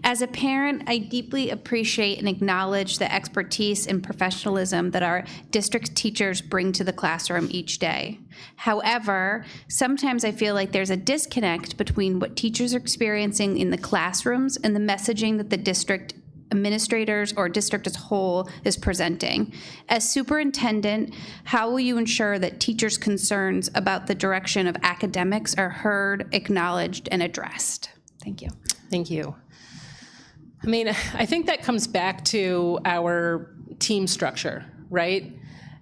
As a parent, I deeply appreciate and acknowledge the expertise and professionalism that our district teachers bring to the classroom each day. However, sometimes I feel like there's a disconnect between what teachers are experiencing in the classrooms and the messaging that the district administrators or district as a whole is presenting. As superintendent, how will you ensure that teachers' concerns about the direction of academics are heard, acknowledged, and addressed? Thank you. Thank you. I mean, I think that comes back to our team structure, right?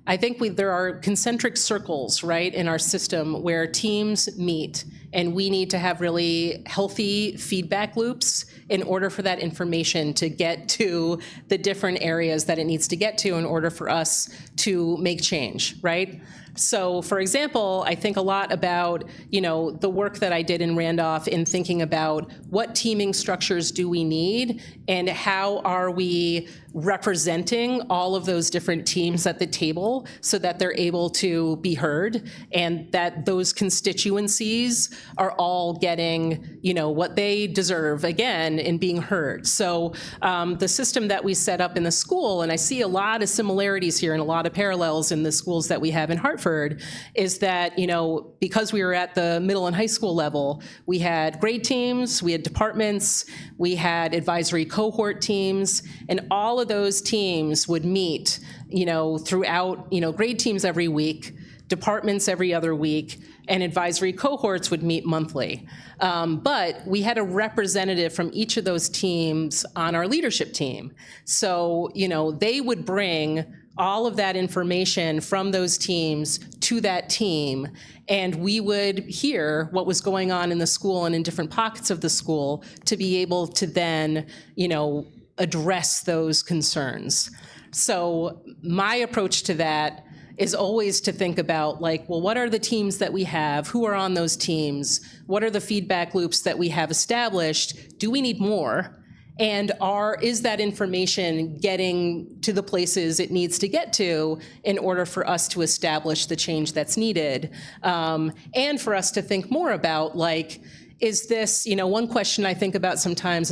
I think there are concentric circles, right, in our system where teams meet, and we need to have really healthy feedback loops in order for that information to get to the different areas that it needs to get to in order for us to make change, right? So, for example, I think a lot about, the work that I did in Randolph in thinking about what teaming structures do we need and how are we representing all of those different teams at the table so that they're able to be heard and that those constituencies are all getting, what they deserve, again, in being heard. So the system that we set up in the school, and I see a lot of similarities here and a lot of parallels in the schools that we have in Hartford, is that, because we were at the middle and high school level, we had grade teams, we had departments, we had advisory cohort teams, and all of those teams would meet, throughout, grade teams every week, departments every other week, and advisory cohorts would meet monthly. But we had a representative from each of those teams on our leadership team. So, they would bring all of that information from those teams to that team, and we would hear what was going on in the school and in different pockets of the school to be able to then, address those concerns. So my approach to that is always to think about, what are the teams that we have? Who are on those teams? What are the feedback loops that we have established? Do we need more? And is that information getting to the places it needs to get to in order for us to establish the change that's needed? And for us to think more about, is this, one question I think about sometimes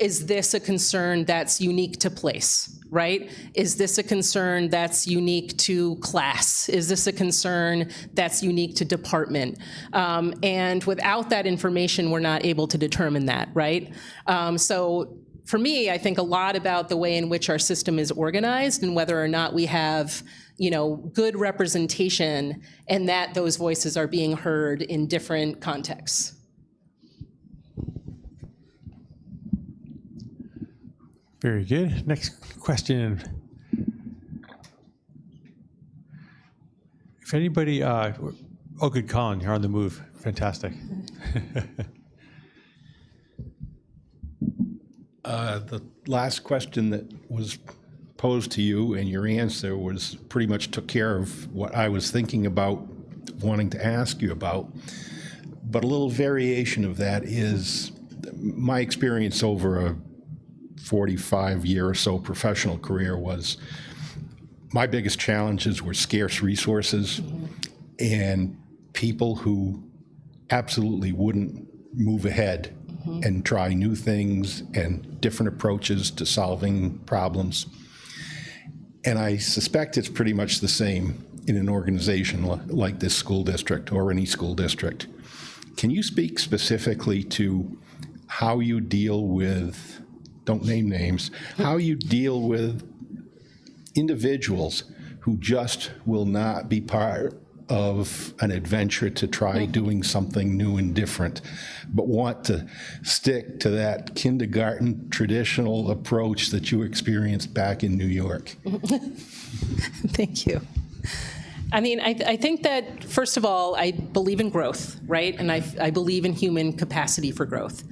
is this a concern that's unique to place, right? Is this a concern that's unique to class? Is this a concern that's unique to department? And without that information, we're not able to determine that, right? So for me, I think a lot about the way in which our system is organized and whether or not we have, good representation and that those voices are being heard in different contexts. Very good. Next question. If anybody, good, Colin, you're on the move. Fantastic. The last question that was posed to you and your answer was pretty much took care of what I was thinking about wanting to ask you about. But a little variation of that is my experience over a 45-year or so professional career was my biggest challenges were scarce resources and people who absolutely wouldn't move ahead and try new things and different approaches to solving problems. And I suspect it's pretty much the same in an organization like this school district or any school district. Can you speak specifically to how you deal with, don't name names, how you deal with individuals who just will not be part of an adventure to try doing something new and different, but want to stick to that kindergarten traditional approach that you experienced back in New York? Thank you. I mean, I think that, first of all, I believe in growth, right? And I believe in human capacity for growth.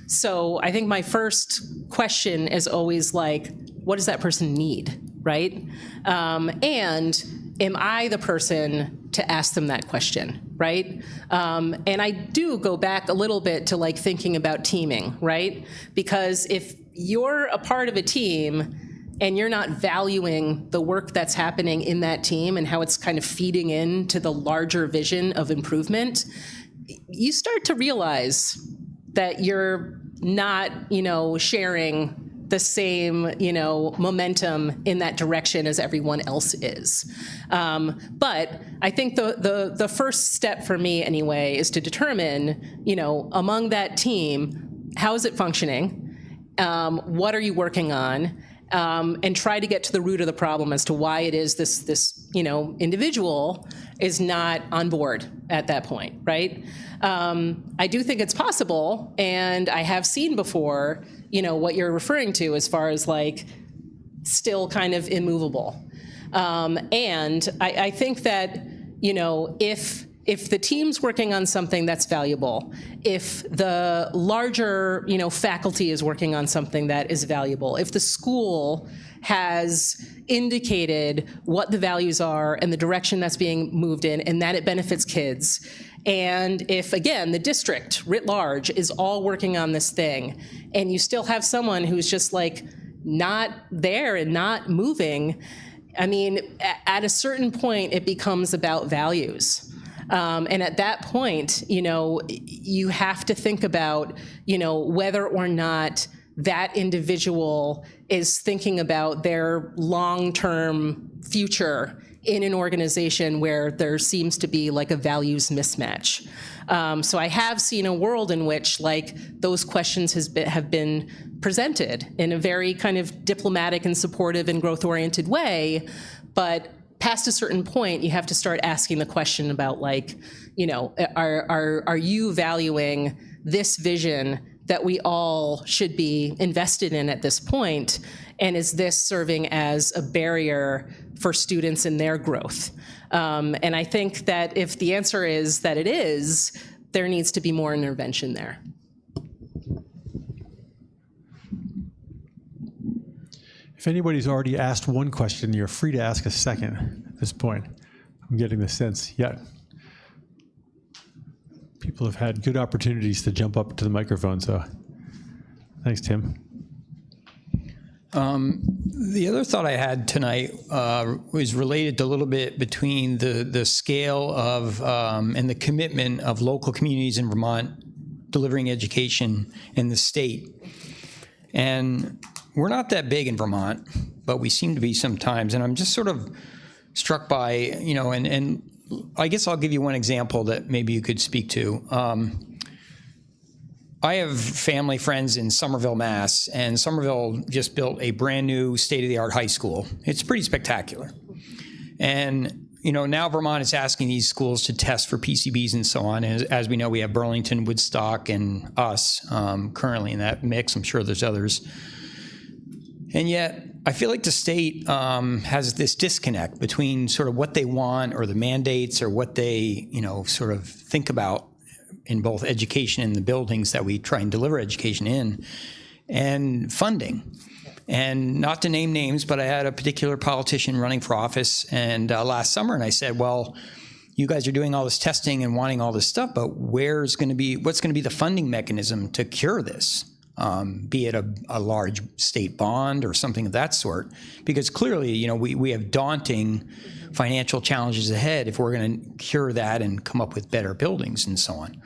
So I think my first question is always what does that person need, right? And am I the person to ask them that question, right? And I do go back a little bit to thinking about teaming, right? Because if you're a part of a team and you're not valuing the work that's happening in that team and how it's kind of feeding into the larger vision of improvement, you start to realize that you're not, sharing the same, momentum in that direction as everyone else is. But I think the first step for me anyway is to determine, among that team, how is it functioning? What are you working on? And try to get to the root of the problem as to why it is this individual is not on board at that point, right? I do think it's possible, and I have seen before, what you're referring to as far as like still kind of immovable. And I think that, if the team's working on something that's valuable, if the larger, faculty is working on something that is valuable, if the school has indicated what the values are and the direction that's being moved in and that it benefits kids, and if, again, the district writ large is all working on this thing, and you still have someone who's just like not there and not moving, I mean, at a certain point, it becomes about values. And at that point, you have to think about, whether or not that individual is thinking about their long-term future in an organization where there seems to be like a values mismatch. So I have seen a world in which like those questions have been presented in a very kind of diplomatic and supportive and growth-oriented way, but past a certain point, you have to start asking the question about like, are you valuing this vision that we all should be invested in at this point? And is this serving as a barrier for students in their growth? And I think that if the answer is that it is, there needs to be more intervention there. If anybody's already asked one question, you're free to ask a second at this point. I'm getting the sense, people have had good opportunities to jump up to the microphone, so thanks, Tim. The other thought I had tonight was related to a little bit between the scale of and the commitment of local communities in Vermont delivering education in the state. And we're not that big in Vermont, but we seem to be sometimes. And I'm just sort of struck by, and I guess I'll give you one example that maybe you could speak to. I have family friends in Somerville, Mass, and Somerville just built a brand new state-of-the-art high school. It's pretty spectacular. And, now Vermont is asking these schools to test for PCBs and so on. And as we know, we have Burlington, Woodstock, and us currently in that mix. I'm sure there's others. And yet, I feel like the state has this disconnect between sort of what they want or the mandates or what they, sort of think about in both education and the buildings that we try and deliver education in, and funding. And not to name names, but I had a particular politician running for office and last summer, and I said, well, you guys are doing all this testing and wanting all this stuff, but what's going to be the funding mechanism to cure this? Be it a large state bond or something of that sort, because clearly, we have daunting financial challenges ahead if we're going to cure that and come up with better buildings and so on.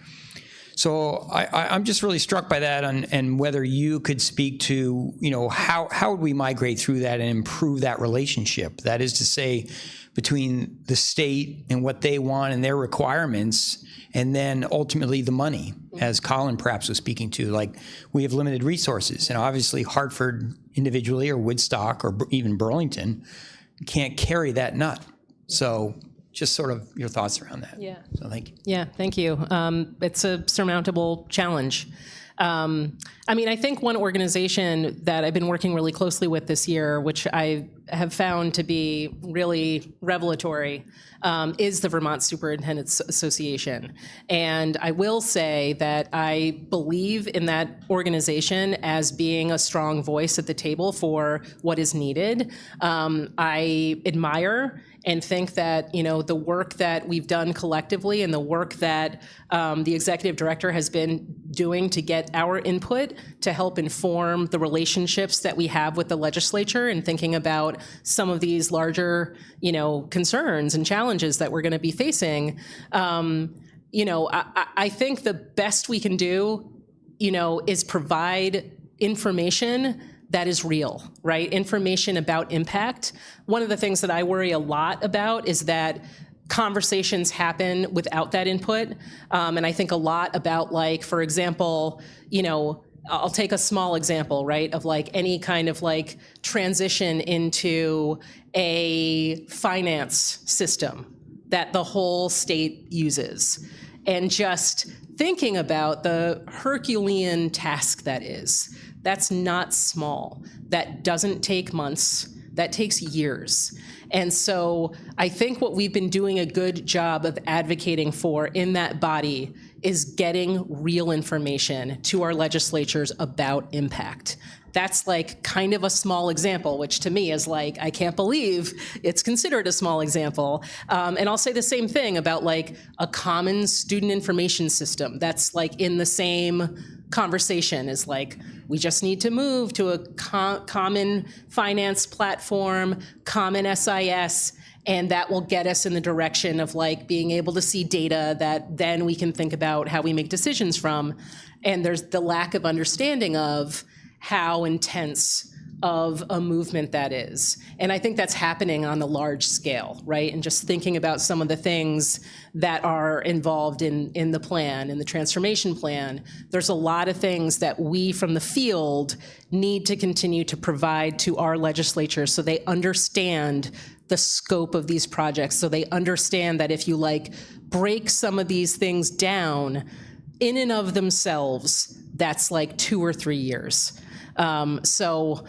So I'm just really struck by that, and whether you could speak to, how would we migrate through that and improve that relationship? That is to say, between the state and what they want and their requirements, and then ultimately the money, as Colin perhaps was speaking to. Like, we have limited resources, and obviously Hartford individually or Woodstock or even Burlington can't carry that nut. So just sort of your thoughts around that. Yeah. So thank you. Yeah, thank you. It's a surmountable challenge. I think one organization that I've been working really closely with this year, which I have found to be really revelatory is the Vermont Superintendents Association. And I will say that I believe in that organization as being a strong voice at the table for what is needed. I admire and think that, you know, the work that we've done collectively and the work that the executive director has been doing to get our input to help inform the relationships that we have with the legislature and thinking about some of these larger, you know, concerns and challenges that we're going to be facing. You know, I think the best we can do, you know, is provide information that is real, right? Information about impact. One of the things that I worry a lot about is that conversations happen without that input. And I think a lot about, like, for example, you know, I'll take a small example, right, of like any kind of like transition into a finance system that the whole state uses. And just thinking about the Herculean task that is. That's not small. That doesn't take months. That takes years. And so I think what we've been doing a good job of advocating for in that body is getting real information to our legislatures about impact. That's like kind of a small example, which to me is like, I can't believe it's considered a small example. And I'll say the same thing about like a common student information system that's like in the same conversation is like, we just need to move to a common finance platform, common SIS, and that will get us in the direction of like being able to see data that then we can think about how we make decisions from. And there's the lack of understanding of how intense of a movement that is. And I think that's happening on a large scale, right? And just thinking about some of the things that are involved in the plan, in the transformation plan, there's a lot of things that we from the field need to continue to provide to our legislatures so they understand the scope of these projects, so they understand that if you like break some of these things down in and of themselves, that's like 2 or 3 years. So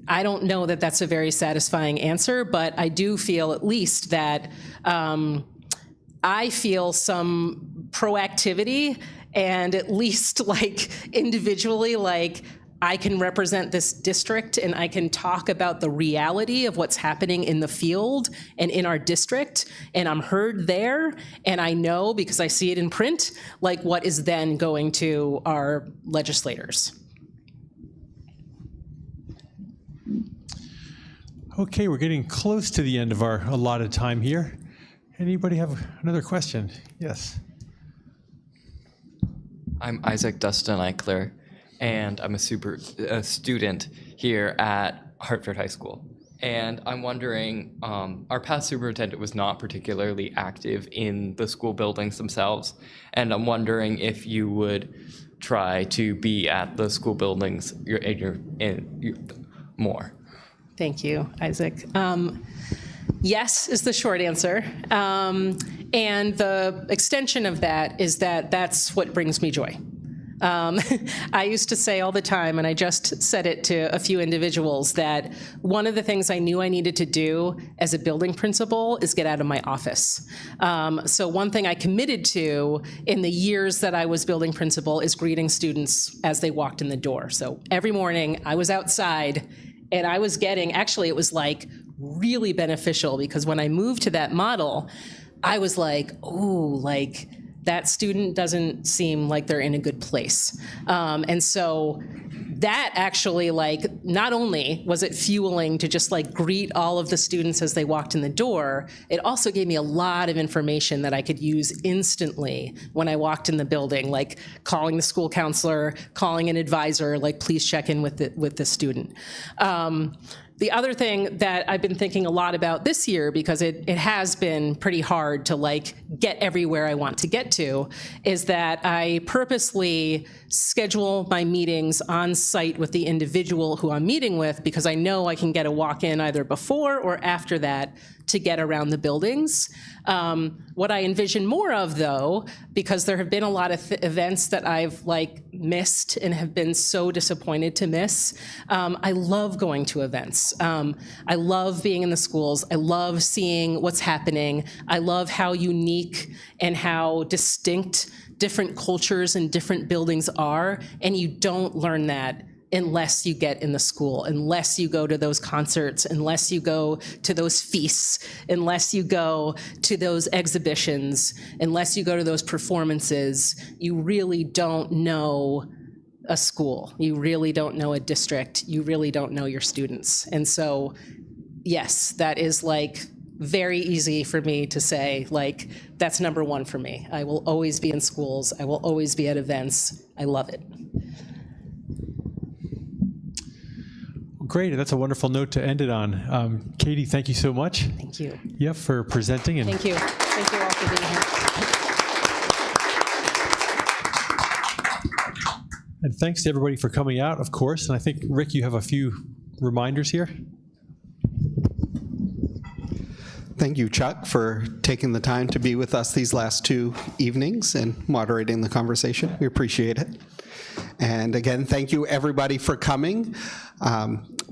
I don't know that that's a very satisfying answer, but I do feel at least that I feel some proactivity and at least like individually, like I can represent this district and I can talk about the reality of what's happening in the field and in our district, and I'm heard there, and I know because I see it in print, like what is then going to our legislators. Okay, we're getting close to the end of our allotted time here. Anybody have another question? Yes. I'm Isaac Dustin Eichler, and I'm a student here at Hartford High School. And I'm wondering, our past superintendent was not particularly active in the school buildings themselves, and I'm wondering if you would try to be at the school buildings more. Thank you, Isaac. Yes is the short answer. And the extension of that is that that's what brings me joy. I used to say all the time, and I just said it to a few individuals, that one of the things I knew I needed to do as a building principal is get out of my office. So one thing I committed to in the years that I was building principal is greeting students as they walked in the door. So every morning I was outside and I was getting, actually it was like really beneficial because when I moved to that model, I was like, oh, like that student doesn't seem like they're in a good place. And so that actually, like, not only was it fueling to just like greet all of the students as they walked in the door, it also gave me a lot of information that I could use instantly when I walked in the building, like calling the school counselor, calling an advisor, like please check in with the student. The other thing that I've been thinking a lot about this year, because it has been pretty hard to like get everywhere I want to get to, is that I purposely schedule my meetings on site with the individual who I'm meeting with, because I know I can get a walk-in either before or after that to get around the buildings. What I envision more of, though, because there have been a lot of events that I've missed and have been so disappointed to miss. I love going to events. I love being in the schools. I love seeing what's happening. I love how unique and how distinct different cultures and different buildings are, and you don't learn that unless you get in the school, unless you go to those concerts, unless you go to those feasts, unless you go to those exhibitions, unless you go to those performances. You really don't know a school. You really don't know a district. You really don't know your students. And so, yes, that is very easy for me to say, that's number one for me. I will always be in schools. I will always be at events. I love it. Great, that's a wonderful note to end it on. Katie, thank you so much. Thank you. Yeah, for presenting. And Thank you. Thank you all for being here. And thanks to everybody for coming out, of course. And I think, Rick, you have a few reminders here. Thank you, Chuck, for taking the time to be with us these last 2 evenings and moderating the conversation. We appreciate it. And again, thank you everybody for coming.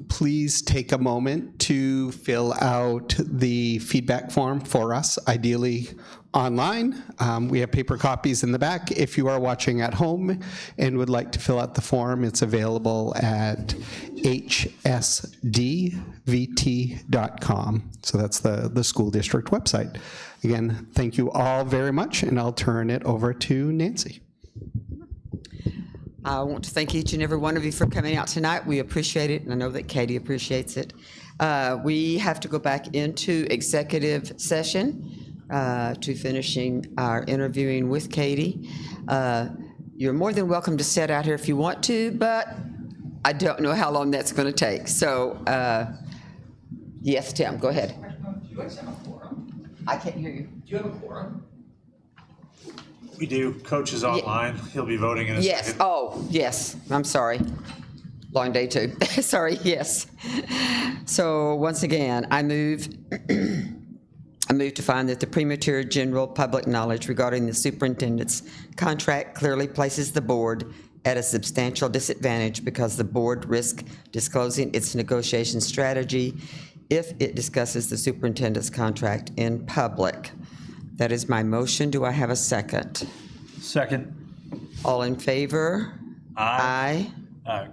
Please take a moment to fill out the feedback form for us, ideally online. We have paper copies in the back. If you are watching at home and would like to fill out the form, it's available at hsdvt.com. So that's the school district website. Again, thank you all very much, and I'll turn it over to Nancy. I want to thank each and every one of you for coming out tonight. We appreciate it, and I know that Katie appreciates it. We have to go back into executive session to finishing our interviewing with Katie. You're more than welcome to sit out here if you want to, but I don't know how long that's going to take. So, yes, Tim, go ahead. Do you guys have a quorum? I can't hear you. Do you have a quorum? We do. Coach is online. He'll be voting in a Yes. second. Oh, yes. I'm sorry. Long day too. Sorry. Yes. So once again, I move to find that the premature general public knowledge regarding the superintendent's contract clearly places the board at a substantial disadvantage because the board risks disclosing its negotiation strategy if it discusses the superintendent's contract in public. That is my motion. Do I have a second? Second. All in favor? Aye. Aye.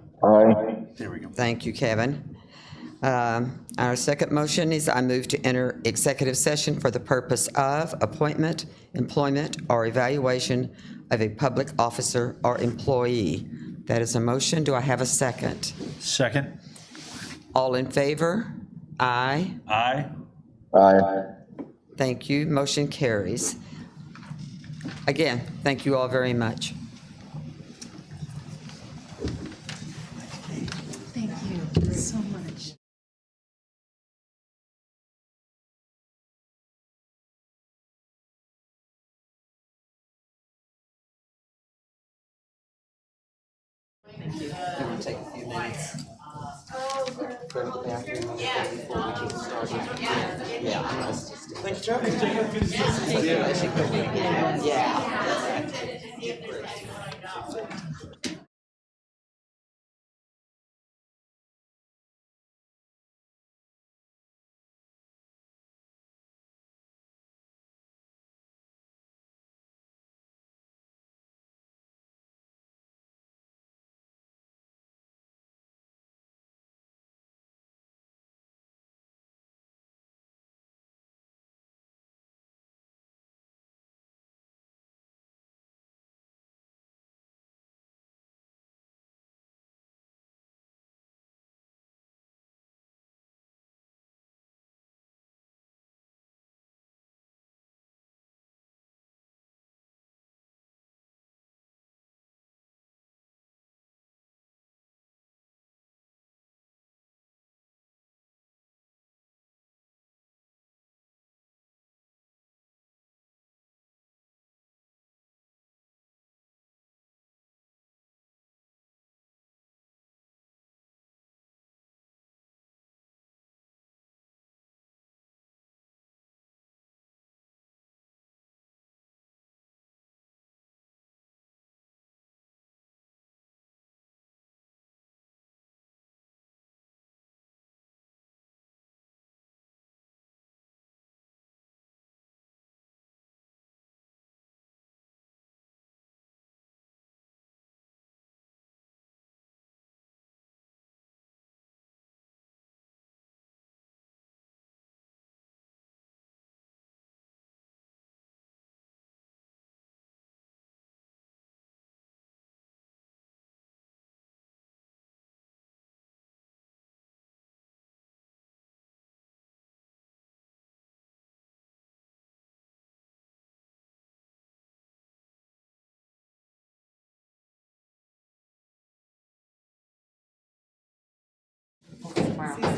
There we go. Thank you, Kevin. Our second motion is I move to enter executive session for the purpose of appointment, employment, or evaluation of a public officer or employee. That is a motion. Do I have a second? Second. All in favor? Aye. Aye. Thank you. Motion carries. Again, thank you all very much. Thank you so much. Thank you. You want to take a few minutes? Go to the bathroom before we get started? Yeah. Thanks, Joe. Yeah. tomorrow.